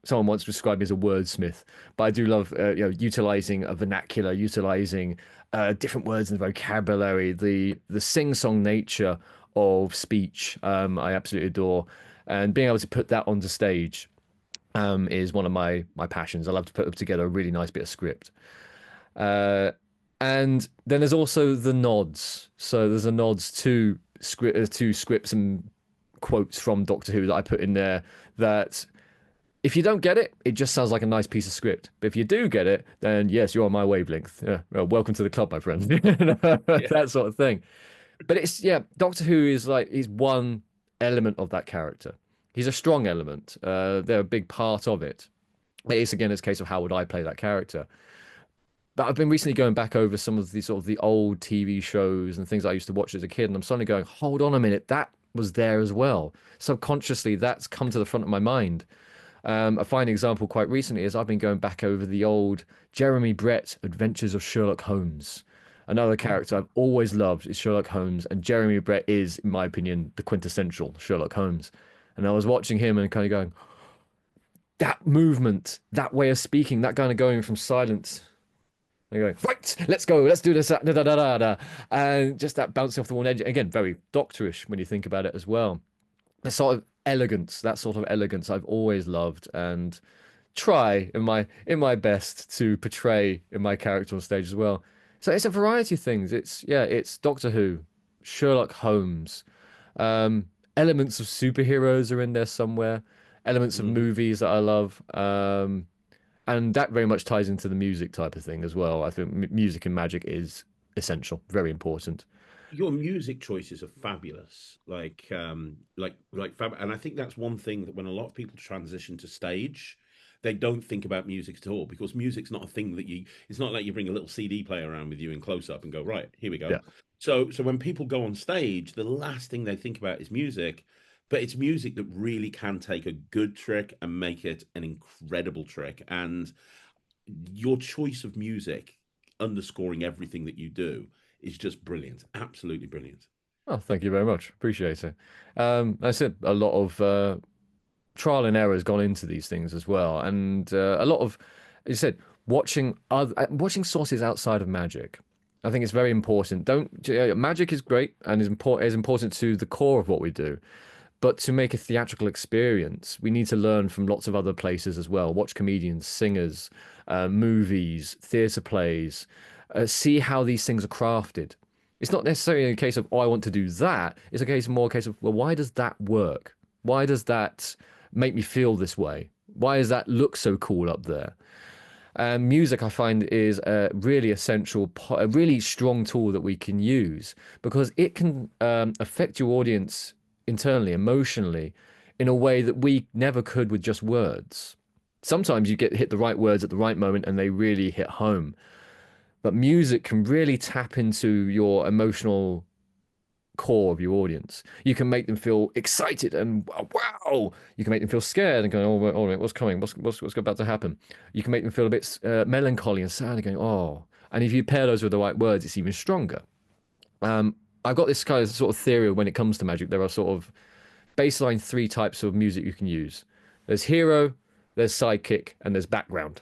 Someone once described me as a wordsmith, but I do love utilizing a vernacular, utilizing different words in the vocabulary, the sing-song nature of speech. I absolutely adore, and being able to put that onto stage is one of my passions. I love to put together a really nice bit of script. And then there's also the nods. So there's the nods to scripts and quotes from Doctor Who that I put in there that if you don't get it, it just sounds like a nice piece of script. But if you do get it, then yes, you're on my wavelength. Yeah, well, welcome to the club, my friend. That sort of thing. But Doctor Who he's one element of that character. He's a strong element. They're a big part of it. It's again, it's a case of how would I play that character. But I've been recently going back over some of the old TV shows and things I used to watch as a kid, and I'm suddenly going, hold on a minute, that was there as well. Subconsciously, that's come to the front of my mind. A fine example quite recently is I've been going back over the old Jeremy Brett Adventures of Sherlock Holmes. Another character I've always loved is Sherlock Holmes, and Jeremy Brett is, in my opinion, the quintessential Sherlock Holmes. And I was watching him and kind of going, that movement, that way of speaking, that kind of going from silence. They're going, right, let's go, let's do this, da, da, da, da, da. And just that bouncing off the one edge. Again, very doctorish when you think about it as well. The sort of elegance, that sort of elegance I've always loved and try in my best to portray in my character on stage as well. So it's a variety of things. It's Doctor Who, Sherlock Holmes, elements of superheroes are in there somewhere, elements of movies that I love. And that very much ties into the music type of thing as well. I think music and magic is essential, very important. Your music choices are fabulous, and I think that's one thing that when a lot of people transition to stage, they don't think about music at all because music's not a thing that it's not like you bring a little CD player around with you in close up and go, right, here we go. Yeah. So when people go on stage, the last thing they think about is music, but it's music that really can take a good trick and make it an incredible trick. And your choice of music underscoring everything that you do is just brilliant, absolutely brilliant. Oh, thank you very much. Appreciate it. I said a lot of trial and error has gone into these things as well, and a lot of, as you said, watching sources outside of magic. I think it's very important. Don't Magic is great and is important to the core of what we do, but to make a theatrical experience, we need to learn from lots of other places as well. Watch comedians, singers, movies, theatre plays, see how these things are crafted. It's not necessarily a case of, oh, I want to do that. It's more a case of, well, why does that work? Why does that make me feel this way? Why does that look so cool up there? And music, I find, is a really essential, a really strong tool that we can use because it can affect your audience internally, emotionally, in a way that we never could with just words. Sometimes you hit the right words at the right moment and they really hit home. But music can really tap into your emotional core of your audience. You can make them feel excited and wow. You can make them feel scared and going, oh, what's coming? What's about to happen? You can make them feel a bit melancholy and sad and going, oh. And if you pair those with the right words, it's even stronger. I've got this kind of sort of theory when it comes to magic. There are sort of baseline 3 types of music you can use. There's hero, there's sidekick, and there's background.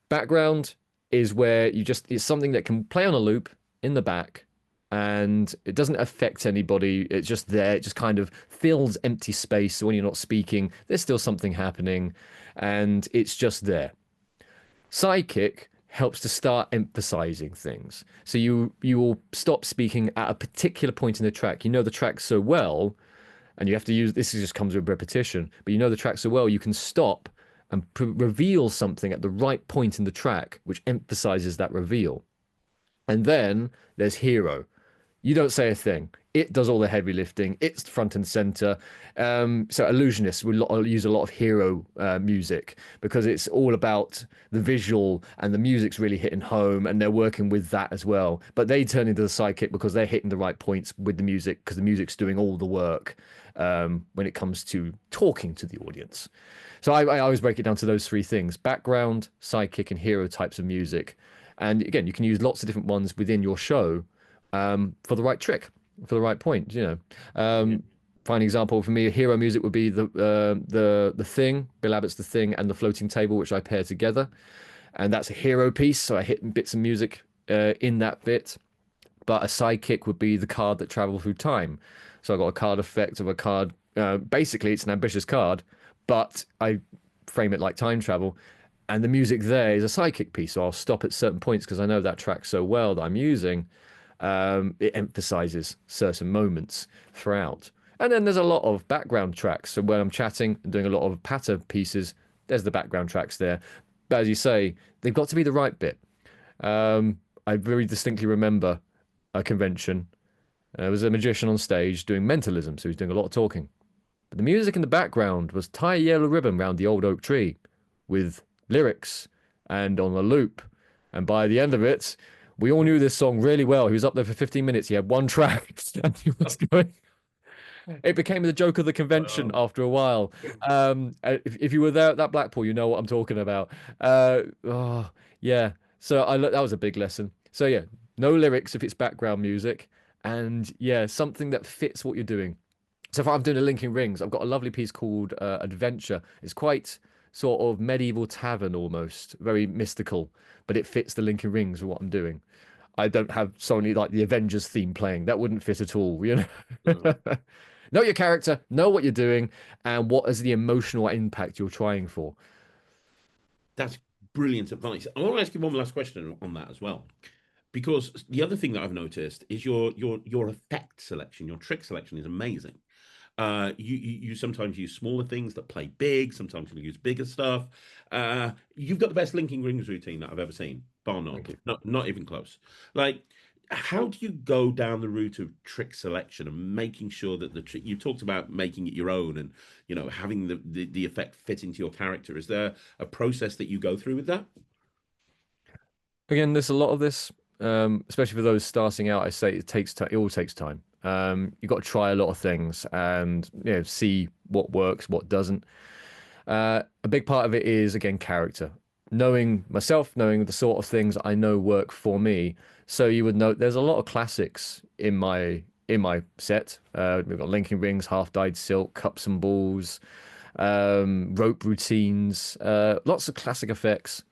Background is where it's something that can play on a loop in the back and it doesn't affect anybody. It's just there. It just kind of fills empty space. So when you're not speaking, there's still something happening and it's just there. Sidekick helps to start emphasizing things. So you will stop speaking at a particular point in the track. You know the track so well, and you have to use, this just comes with repetition, but you know the track so well, you can stop and reveal something at the right point in the track, which emphasizes that reveal. And then there's hero. You don't say a thing. It does all the heavy lifting. It's front and center. So illusionists will use a lot of hero music because it's all about the visual and the music's really hitting home, and they're working with that as well. But they turn into the sidekick because they're hitting the right points with the music because the music's doing all the work when it comes to talking to the audience. So I always break it down to those three things: background, sidekick, and hero types of music. And again, you can use lots of different ones within your show for the right trick, for the right point. Fine example for me, hero music would be the Thing, Bill Abbott's The Thing, and the Floating Table, which I pair together, and that's a hero piece. So I hit bits of music in that bit. But a sidekick would be the card that travels through time. So I've got a card effect of a card. Basically, it's an ambitious card, but I frame it like time travel. And the music there is a sidekick piece. So I'll stop at certain points because I know that track so well that I'm using. It emphasizes certain moments throughout. And then there's a lot of background tracks. So when I'm chatting and doing a lot of patter pieces, there's the background tracks there. But as you say, they've got to be the right bit. I very distinctly remember a convention. There was a magician on stage doing mentalism, so he was doing a lot of talking. But the music in the background was Tie a Yellow Ribbon Round the Old Oak Tree with lyrics and on a loop. And by the end of it, we all knew this song really well. He was up there for 15 minutes. He had one track and he was going. It became the joke of the convention after a while. If you were there at that Blackpool, you know what I'm talking about. Oh, yeah. So that was a big lesson. So yeah, no lyrics if it's background music, and yeah, something that fits what you're doing. So if I'm doing a Linking Rings, I've got a lovely piece called Adventure. It's quite sort of medieval tavern almost, very mystical, but it fits the Linking Rings with what I'm doing. I don't have suddenly like the Avengers theme playing. That wouldn't fit at all, you know. Know your character, know what you're doing, and what is the emotional impact you're trying for. That's brilliant advice. I want to ask you one last question on that as well, because the other thing that I've noticed is your effect selection, your trick selection is amazing. You sometimes use smaller things that play big. Sometimes you use bigger stuff. You've got the best linking rings routine that I've ever seen, bar none. Thank you. Not even close. Like, how do you go down the route of trick selection and making sure that the trick you talked about making it your own and having the effect fit into your character? Is there a process that you go through with that? Again, there's a lot of this, especially for those starting out. I say it takes time. It all takes time. You've got to try a lot of things and see what works, what doesn't. A big part of it is again character, knowing myself, knowing the sort of things I know work for me. So you would know there's a lot of classics in my set. We've got Linking Rings, Half Dyed Silk, Cups and Balls, rope routines, lots of classic effects.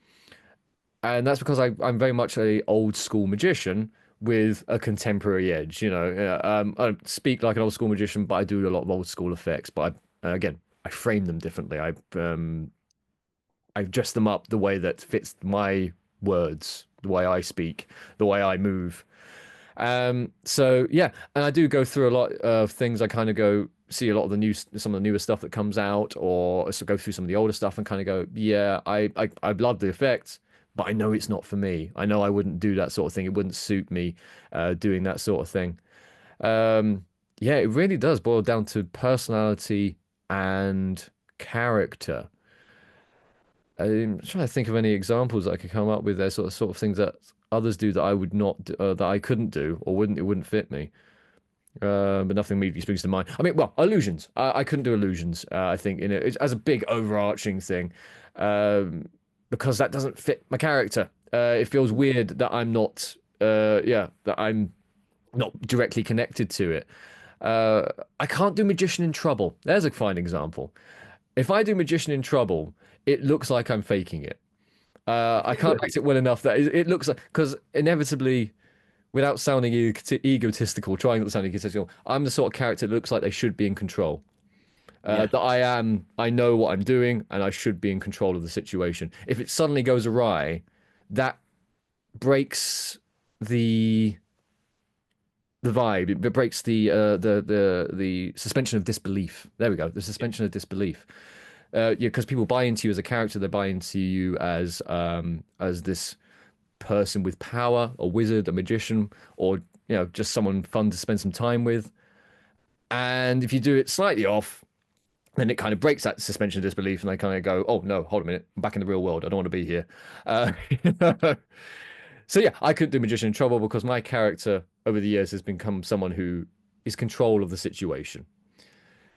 And that's because I'm very much a old school magician with a contemporary edge. I don't speak like an old school magician, but I do a lot of old school effects. But again, I frame them differently. I dress them up the way that fits my words, the way I speak, the way I move. So yeah, and I do go through a lot of things. I kind of go see a lot of some of the newer stuff that comes out, or so go through some of the older stuff and kind of go, yeah, I love the effects, but I know it's not for me. I know I wouldn't do that sort of thing. It wouldn't suit me doing that sort of thing. Yeah, it really does boil down to personality and character. I'm trying to think of any examples that I could come up with. There's sort of things that others do that I would not that I couldn't do or wouldn't fit me. But nothing immediately springs to mind. I mean, well, illusions. I couldn't do illusions. I think as a big overarching thing, because that doesn't fit my character. It feels weird that I'm not. That I'm not directly connected to it. I can't do magician in trouble. There's a fine example. If I do magician in trouble, it looks like I'm faking it. I can't act it well enough that it looks like, because inevitably, without sounding egotistical, trying not to sound egotistical, I'm the sort of character that looks like they should be in control. Yeah. That I know what I'm doing, and I should be in control of the situation. If it suddenly goes awry, that breaks the vibe. It breaks the suspension of disbelief. There we go. The suspension of disbelief. Yeah, because people buy into you as a character, they buy into you as this person with power, a wizard, a magician, or just someone fun to spend some time with. And if you do it slightly off, then it kind of breaks that suspension of disbelief, and they kind of go, "Oh no, hold a minute, I'm back in the real world. I don't want to be here." You know? So yeah, I couldn't do Magician in Trouble because my character over the years has become someone who is control of the situation.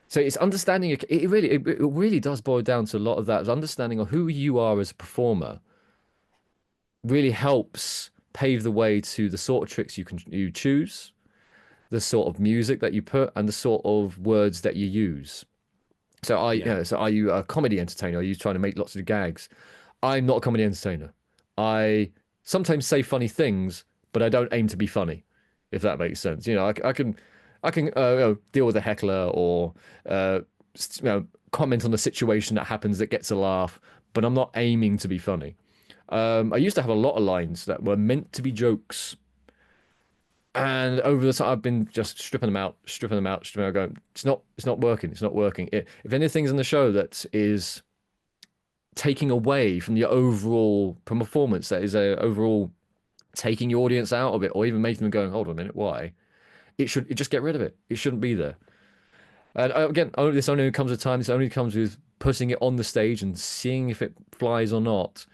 So it's understanding it really does boil down to a lot of that. It's understanding of who you are as a performer really helps pave the way to the sort of tricks you choose, the sort of music that you put, and the sort of words that you use. Yeah. So are you a comedy entertainer? Are you trying to make lots of gags? I'm not a comedy entertainer. I sometimes say funny things, but I don't aim to be funny, if that makes sense. I can deal with a heckler or comment on a situation that happens that gets a laugh, but I'm not aiming to be funny. I used to have a lot of lines that were meant to be jokes, and over the time I've been just stripping them out, stripping them out, stripping them out, going, it's not working, it's not working. If anything's in the show that is taking away from the overall performance, that is overall taking your audience out of it, or even making them going, hold on a minute, why? It just get rid of it. It shouldn't be there. And again, this only comes with time. This only comes with putting it on the stage and seeing if it flies or not.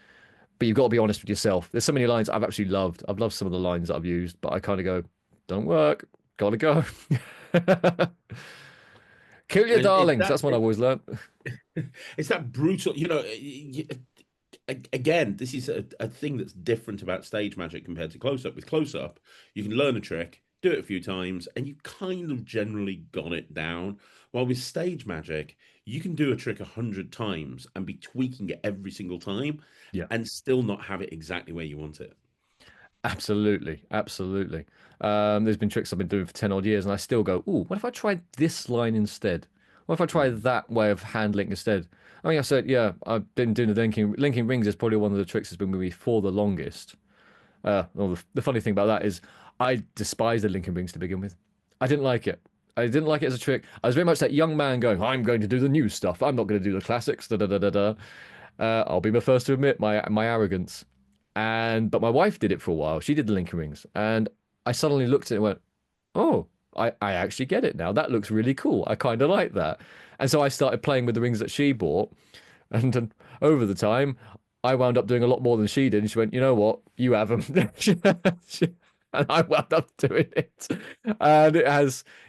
But you've got to be honest with yourself. There's so many lines I've actually loved. I've loved some of the lines that I've used, but I kind of go, don't work. Gotta go. Kill your And darlings. That's what I've always learned. it's that brutal, again, this is a thing that's different about stage magic compared to close up. With close up, you can learn a trick, do it a few times, and you kind of generally got it down. While with stage magic, you can do a trick 100 times and be tweaking it every single time Yeah, and still not have it exactly where you want it. absolutely. Absolutely. There's been tricks I've been doing for 10 odd years, and I still go, ooh, what if I tried this line instead? What if I tried Mm. that way of handling instead? I mean, I said, yeah, I've been doing the linking rings is probably one of the tricks that's been with me for the longest. Well, the funny thing about that is I despised the Lincoln rings to begin with. I didn't like it. I didn't like it as a trick. I was very much that young man going, I'm going to do the new stuff. I'm not going to do the classics. Da da da da da. I'll be the first to admit my arrogance. But my wife did it for a while. She did the Lincoln rings, and I suddenly looked at it and went, oh, I actually get it now. That looks really cool. I kind of like that. And so I started playing with the rings that she bought, and over the time, I wound up doing a lot more than she did. And she went, you know what? You have them. And I wound up doing it. And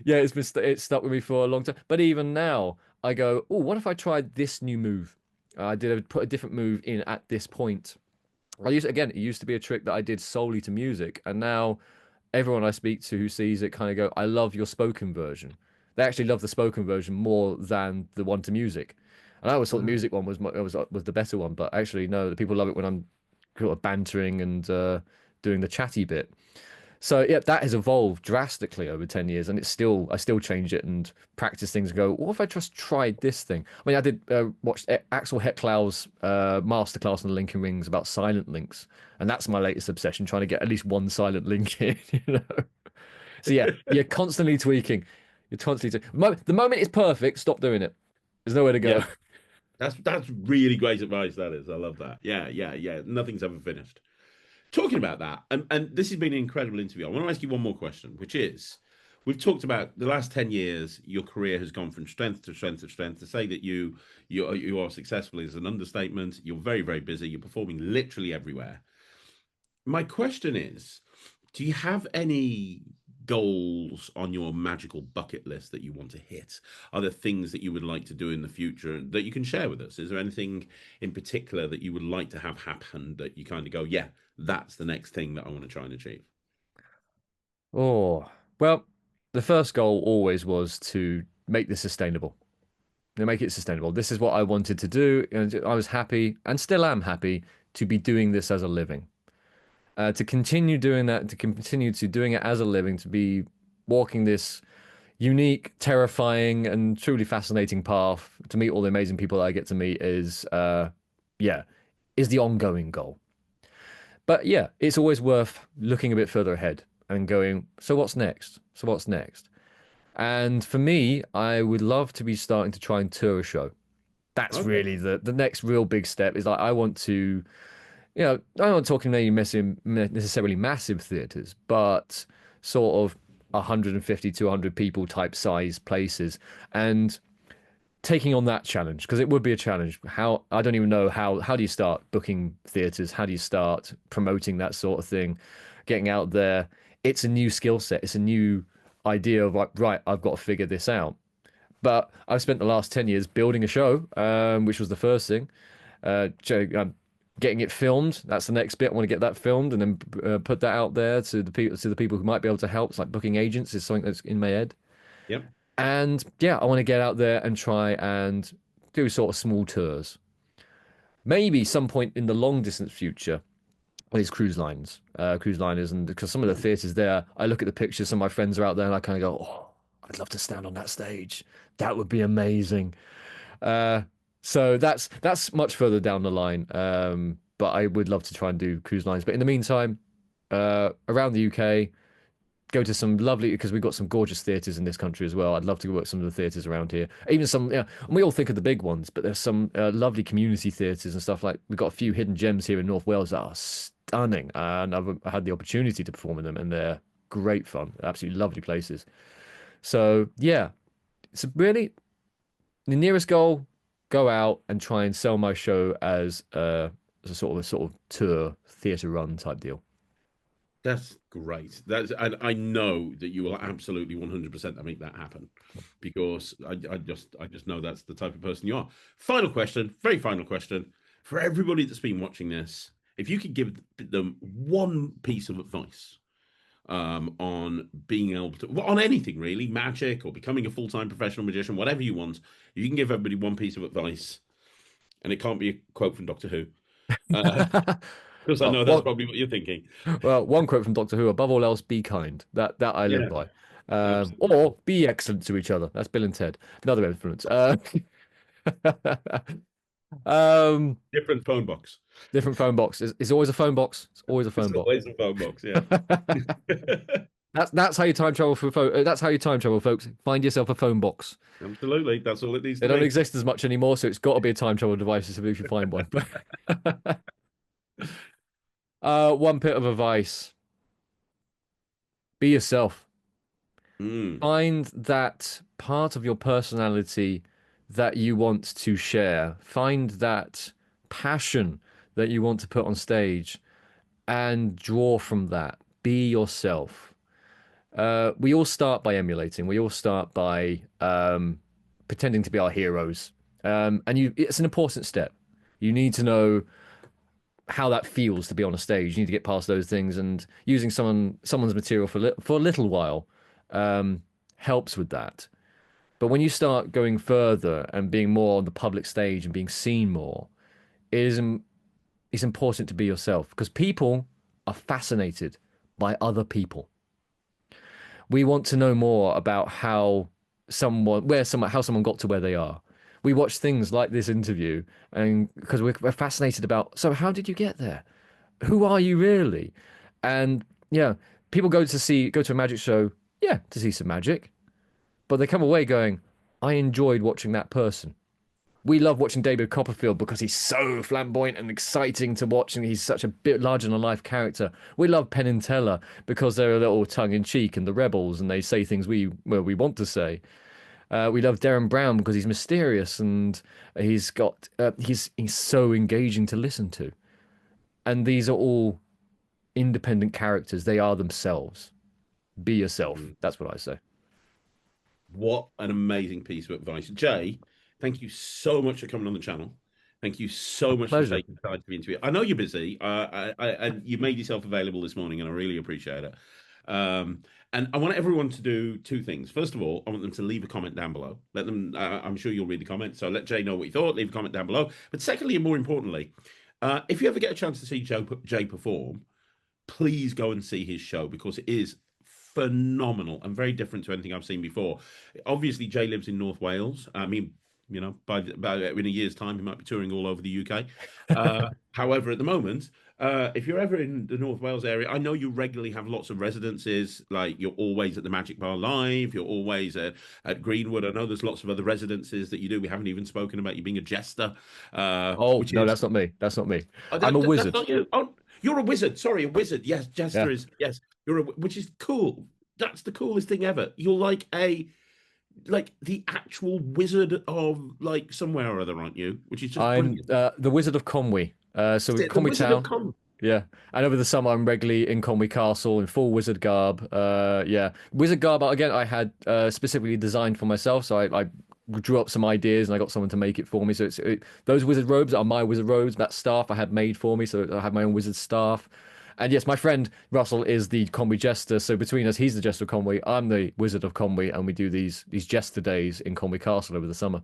yeah, it's stuck with me for a long time. But even now, I go, oh, what if I tried this new move? Put a different move in at this point. It used to be a trick that I did solely to music. And now everyone I speak to who sees it kind of go, I love your spoken version. They actually love the spoken version more than the one to music. And I always thought the Wow. music one was the better one, but actually no, the people love it when I'm sort of bantering and doing the chatty bit. So yeah, that has evolved drastically over 10 years, and I still change it and practice things and go, what if I just tried this thing? I mean, I did watch Axel Hecklau's masterclass on the Linking Rings about silent links, and that's my latest obsession, trying to get at least one silent link in, you know. So yeah, you're constantly tweaking. You're constantly the moment it's perfect, stop doing it. There's nowhere to Yeah, go. that's really great advice. That is, I love that. Yeah, yeah, yeah. Nothing's ever finished. Talking about that, and this has been an incredible interview. I want to ask you one more question, which is, we've talked about the last 10 years, your career has gone from strength to strength to strength. To say that you are successful is an understatement. You're very, very busy. You're performing literally everywhere. My question is, do you have any goals on your magical bucket list that you want to hit? Are there things that you would like to do in the future that you can share with us? Is there anything in particular that you would like to have happen that you kind of go, yeah, that's the next thing that I want to try and achieve? Oh, well, the first goal always was to make this sustainable. To make it sustainable. This is what I wanted to do, and I was happy and still am happy to be doing this as a living. To continue doing that, to continue to doing it as a living, to be walking this unique, terrifying, and truly fascinating path to meet all the amazing people that I get to meet yeah, is the ongoing goal. But yeah, it's always worth looking a bit further ahead and going, so what's next? So what's next? And for me, I would love to be starting to try and tour a show. That's Okay. really the next real big step. Is like I want to, I'm not talking necessarily massive theaters, but sort of 150, 200 people type size places, and taking on that challenge because it would be a challenge. How I don't even know how do you start booking theaters? How do you start promoting that sort of thing? Getting out there. It's a new skill set. It's a new idea of like, right, I've got to figure this out. But I've spent the last 10 years building a show, which was the first thing. Getting it filmed, that's the next bit. I want to get that filmed and then put that out there to the people who might be able to help. It's like booking agents is something that's in my head. Yep. And yeah, I want to get out there and try and do sort of small tours. Maybe some point in the long distance future, these cruise liners, and because some of the theaters there, I look at the pictures, some of my friends are out there, and I kind of go, oh, I'd love to stand on that stage. That would be amazing. Uh, so that's much further down the line. But I would love to try and do cruise lines. But in the meantime, around the UK, go to some lovely because we've got some gorgeous theatres in this country as well. I'd love to go work some of the theatres around here. Even some, yeah, and we all think of the big ones, but there's some lovely community theatres and stuff like we've got a few hidden gems here in North Wales that are stunning, and I've had the opportunity to perform in them, and they're great fun, absolutely lovely places. So yeah, it's really the nearest goal. Go out and try and sell my show as a sort of tour theatre run type deal. That's great. That's and I know that you will absolutely 100% make that happen because I just know that's the type of person you are. Final question, very final question for everybody that's been watching this. If you could give them one piece of advice on being able to, well, on anything really, magic or becoming a full-time professional magician, whatever you want, you can give everybody one piece of advice, and it can't be a quote from Doctor Who, uh, because I Well, know that's one, probably what you're thinking. well, one quote from Doctor Who: "Above all else, be kind." That I live Yeah, by. absolutely. Or be excellent to each other. That's Bill and Ted. Another influence. Um, Different phone box. different phone box. It's always a phone box. It's always a It's phone box. always a phone box, yeah. That's how you time travel that's how you time travel, folks. Find yourself a phone box. Absolutely. That's all it needs They to don't be. exist as much anymore, so it's got to be a time travel device if you find one. One bit of advice: be yourself. Mm, Find that part of your personality that you want to share. Find that passion that you want to put on stage and draw from that. Be yourself. We all start by emulating. We all start by pretending to be our heroes. It's an important step. You need to know how that feels to be on a stage. You need to get past those things, and using someone's material for a little while um, helps with that. But when you start going further and being more on the public stage and being seen more, it is it's important to be yourself because people are fascinated by other people. We want to know more about how someone got to where they are. We watch things like this interview, and because we're fascinated about, so how did you get there? Who are you really? And yeah, people go to a magic show, yeah, to see some magic, but they come away going, I enjoyed watching that person. We love watching David Copperfield because he's so flamboyant and exciting to watch, and he's such a bit larger than a life character. We love Penn and Teller because they're a little tongue in cheek and the rebels, and they say things we want to say. We love Darren Brown because he's mysterious and he's so engaging to listen to. And these are all independent characters. They are themselves. Be yourself. mm. That's what I say. What an amazing piece of advice. Jay, thank you so much for coming on the channel. Thank you so much for Pleasure. taking the time to be interviewed. I know you're busy, and you made yourself available this morning, and I really appreciate it. And I want everyone to do two things. First of all, I want them to leave a comment down below. Let them. I'm sure you'll read the comment, so let Jay know what you thought. Leave a comment down below. But secondly, and more importantly, if you ever get a chance to see Jay perform, please go and see his show because it is phenomenal and very different to anything I've seen before. Obviously, Jay lives in North Wales. I mean, by in a year's time, he might be touring all over the UK. However, at the moment, if you're ever in the North Wales area, I know you regularly have lots of residences. Like you're always at the Magic Bar Live, you're always at Greenwood. I know there's lots of other residences that you do. We haven't even spoken about you being a jester, Oh, which no, is that's not me. That's not me. I'm a that's wizard. not you. Oh, you're a wizard. Sorry, a wizard. Yes, Yeah. jester is yes. Which is cool. That's the coolest thing ever. You're like the actual wizard of like somewhere or other, aren't you? Which is just I'm brilliant. the Wizard of Conwy. So The Conwy Wizard of Town. Con. Yeah. And over the summer, I'm regularly in Conwy Castle in full wizard garb. Yeah. Wizard garb, again, I had specifically designed for myself. So I drew up some ideas and I got someone to make it for me. So those wizard robes are my wizard robes. That staff I had made for me. So I have my own wizard staff. And yes, my friend Russell is the Conwy Jester. So between us, he's the Jester of Conwy. I'm the Wizard of Conwy. And we do these Jester days in Conwy Castle over the summer.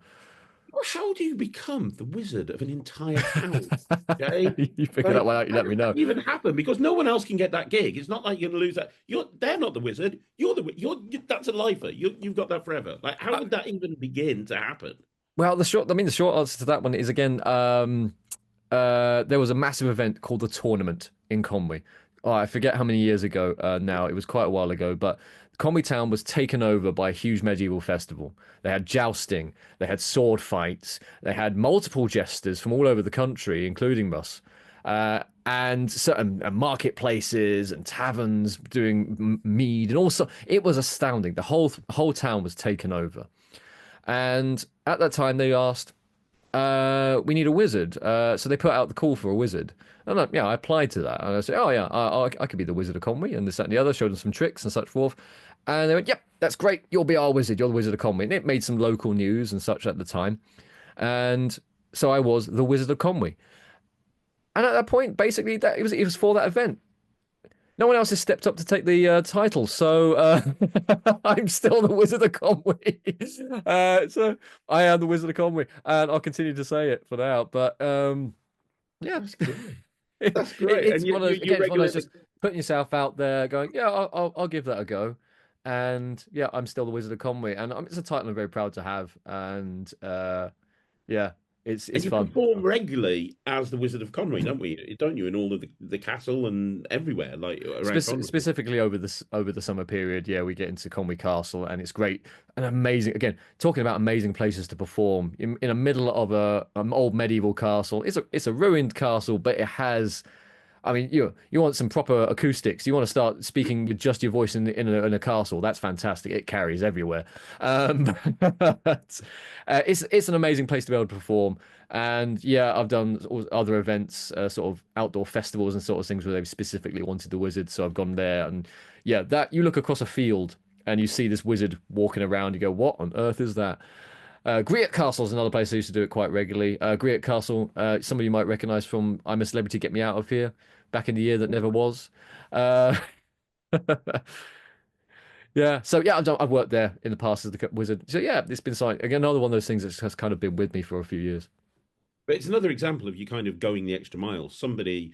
Well, how do you become the wizard of an entire town? Okay, You figure that like one out, you how let me does that know. even happen? Because no one else can get that gig. It's not like you're gonna lose that. They're not the wizard. That's a lifer. You've got that forever. Like, how did that even begin to happen? Well, the short answer to that one is again, there was a massive event called the tournament in Conwy. Oh, I forget how many years ago now. It was quite a while ago, but Conwy Town was taken over by a huge medieval festival. They had jousting, they had sword fights, they had multiple jesters from all over the country, including us. And marketplaces and taverns doing mead and also it was astounding. The whole town was taken over. And at that time, they asked, we need a wizard. So they put out the call for a wizard. And I applied to that. And I said, oh, yeah, I could be the Wizard of Conwy and this, that, and the other. Showed them some tricks and such forth. And they went, yep, that's great. You'll be our wizard. You're the Wizard of Conwy. And it made some local news and such at the time. And so I was the Wizard of Conwy. And at that point, basically, it was for that event. No one else has stepped up to take the title, so I'm still the Wizard of Conwy. So I am the Wizard of Conwy, and I'll continue to say it for now. But yeah, That's great. That's great. And it's one of those, you again, it's one of those regularly. just putting yourself out there, going, yeah, I'll give that a go. And yeah, I'm still the Wizard of Conwy, and it's a title I'm very proud to have. And yeah, And it's you fun. perform regularly as the Wizard of Conwy, don't we? Don't you? In all of the castle and everywhere, like around Conwy. Specifically over the summer period, yeah, we get into Conwy Castle, and it's great and amazing. Again, talking about amazing places to perform in the middle of an old medieval castle. It's a ruined castle, but it has. I mean, you want some proper acoustics. You want to start speaking with just your voice in a castle. That's fantastic. It carries everywhere. But, it's an amazing place to be able to perform. And yeah, I've done other events, sort of outdoor festivals and sort of things where they've specifically wanted the wizard. So I've gone there, and yeah, that you look across a field and you see this wizard walking around. You go, what on earth is that? Great Castle is another place I used to do it quite regularly. Great Castle, somebody you might recognize from I'm a Celebrity, Get Me Out of Here, back in the year that never was. Uh, yeah, so yeah, I've worked there in the past as the wizard. So yeah, it's been something, again, another one of those things that has kind of been with me for a few years. But it's another example of you kind of going the extra mile. Somebody,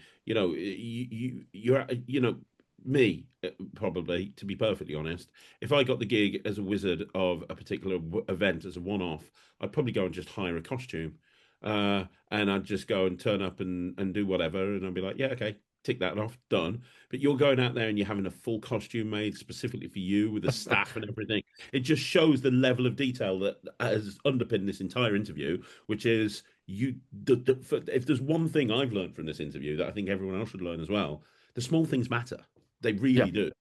me probably, to be perfectly honest, if I got the gig as a wizard of a particular event as a one-off, I'd probably go and just hire a costume, and I'd just go and turn up and do whatever, and I'd be like, yeah, okay, tick that off, done. But you're going out there and you're having a full costume made specifically for you with the staff and everything. It just shows the level of detail that has underpinned this entire interview, which is if there's one thing I've learned from this interview that I think everyone else should learn as well, the small things matter. They Yeah, really do.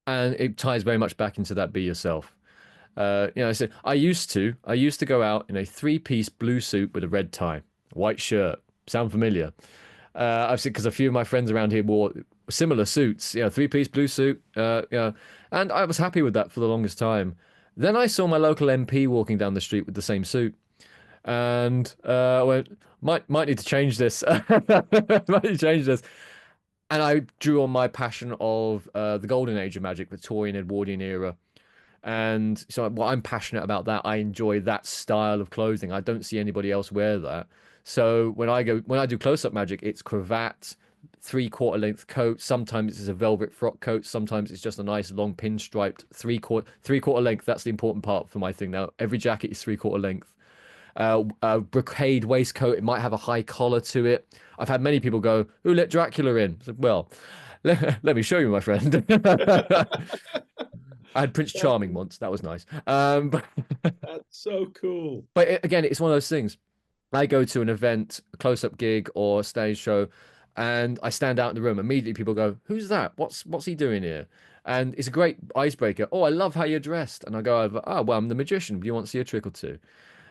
and it ties very much back into that be yourself. So I used to go out in a three-piece blue suit with a red tie, white shirt. Sound familiar? I've seen because a few of my friends around here wore similar suits, three-piece blue suit, and I was happy with that for the longest time. Then I saw my local MP walking down the street with the same suit, and I went, might need to change this. Might need to change this. And I drew on my passion of the golden age of magic, Victorian, Edwardian era. And so I'm passionate about that. I enjoy that style of clothing. I don't see anybody else wear that. So when I do close-up magic, it's cravat, three-quarter length coat. Sometimes it's a velvet frock coat. Sometimes it's just a nice long pinstriped three quarter length. That's the important part for my thing now. Every jacket is three-quarter length. A brocade waistcoat. It might have a high collar to it. I've had many people go, "Who let Dracula in?" I said, well, let me show you, my friend. I had Prince That- Charming once. That was nice. That's so cool. But again, it's one of those things. I go to an event, a close-up gig or a stage show, and I stand out in the room. Immediately, people go, "Who's that? What's he doing here?" And it's a great icebreaker. Oh, I love how you're dressed. And I go over, "Oh, well, I'm the magician. Do you want to see a trick or two?"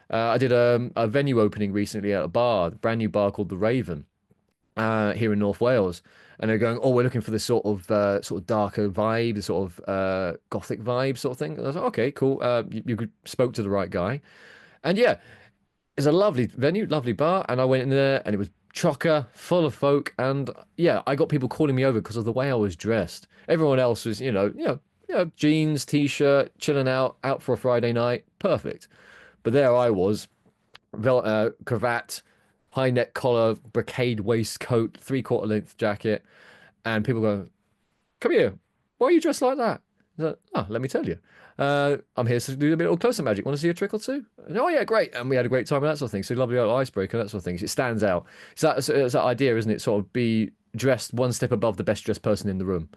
I did a venue opening recently at a bar, a brand new bar called the Raven, here in North Wales. And they're going, "Oh, we're looking for this sort of darker vibe, the sort of gothic vibe sort of thing." And I was like, "Okay, cool. You spoke to the right guy." And yeah, it's a lovely venue, lovely bar, and I went in there, and it was chocker, full of folk, and yeah, I got people calling me over because of the way I was dressed. Everyone else was, jeans, t-shirt, chilling out for a Friday night, perfect. But there I was, cravat, high neck collar, brocade waistcoat, three-quarter length jacket, and people go, "Come here, why are you dressed like that?" Oh, let me tell you. I'm here to do a bit of closer magic. Want to see a trick or two? And, oh yeah, great. And we had a great time and that sort of thing. So lovely little icebreaker, that sort of thing. It stands out. It's that idea, isn't it? Sort of be dressed one step above the best dressed person in the room.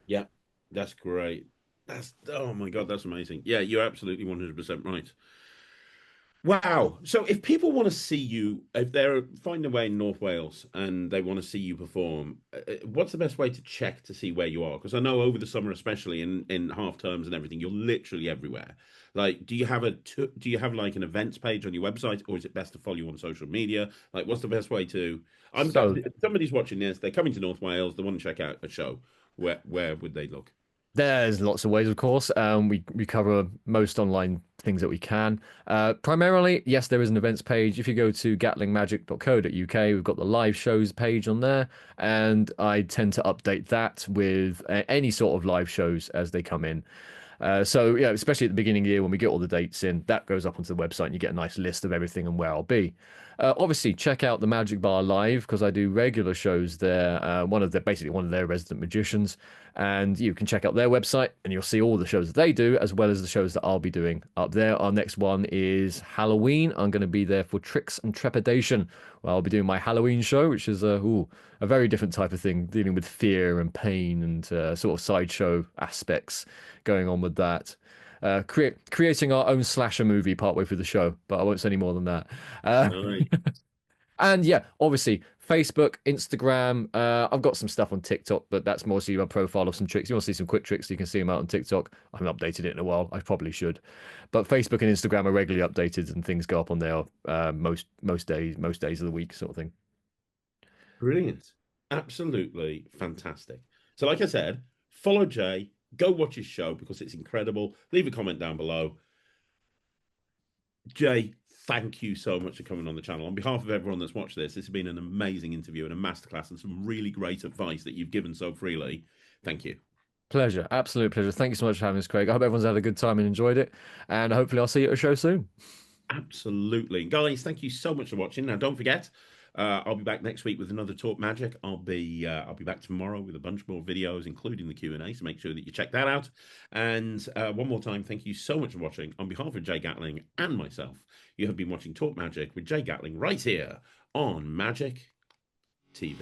Yeah, that's great. That's oh my God, that's amazing. Yeah, you're absolutely 100% right. Wow. So if people want to see you, if they're finding their way in North Wales and they want to see you perform, what's the best way to check to see where you are? Because I know over the summer, especially in half terms and everything, you're literally everywhere. Like, do you have like an events page on your website, or is it best to follow you on social media? Like, what's the best way to? So If somebody's watching this, they're coming to North Wales, they want to check out a show. Where would they look? there's lots of ways, of course. We cover most online things that we can. Primarily, yes, there is an events page. If you go to gatlingmagic.co.uk, we've got the live shows page on there, and I tend to update that with any sort of live shows as they come in. So yeah, especially at the beginning of the year when we get all the dates in, that goes up onto the website and you get a nice list of everything and where I'll be. Obviously, check out the Magic Bar live because I do regular shows there. Basically one of their resident magicians, and you can check out their website and you'll see all the shows that they do as well as the shows that I'll be doing up there. Our next one is Halloween. I'm going to be there for Tricks and Trepidation. Well, I'll be doing my Halloween show, which is a very different type of thing, dealing with fear and pain and sort of sideshow aspects going on with that. Creating our own slasher movie partway through the show, but I won't say any more than that. Uh, Nice. and yeah, obviously Facebook, Instagram. I've got some stuff on TikTok, but that's mostly my profile of some tricks. You want to see some quick tricks, you can see them out on TikTok. I haven't updated it in a while. I probably should, but Facebook and Instagram are regularly updated, and things go up on there most days of the week, sort of thing. Brilliant. Absolutely fantastic. So, like I said, follow Jay, go watch his show because it's incredible. Leave a comment down below. Jay, thank you so much for coming on the channel. On behalf of everyone that's watched this has been an amazing interview and a masterclass and some really great advice that you've given so freely. Thank you. Pleasure, absolute pleasure. Thank you so much for having us, Craig. I hope everyone's had a good time and enjoyed it, and hopefully I'll see you at a show soon. Absolutely. Guys, thank you so much for watching. Now, don't forget, I'll be back next week with another Talk Magic. I'll be back tomorrow with a bunch more videos, including the Q&A, so make sure that you check that out. And one more time, thank you so much for watching. On behalf of Jay Gatling and myself, you have been watching Talk Magic with Jay Gatling right here on Magic TV.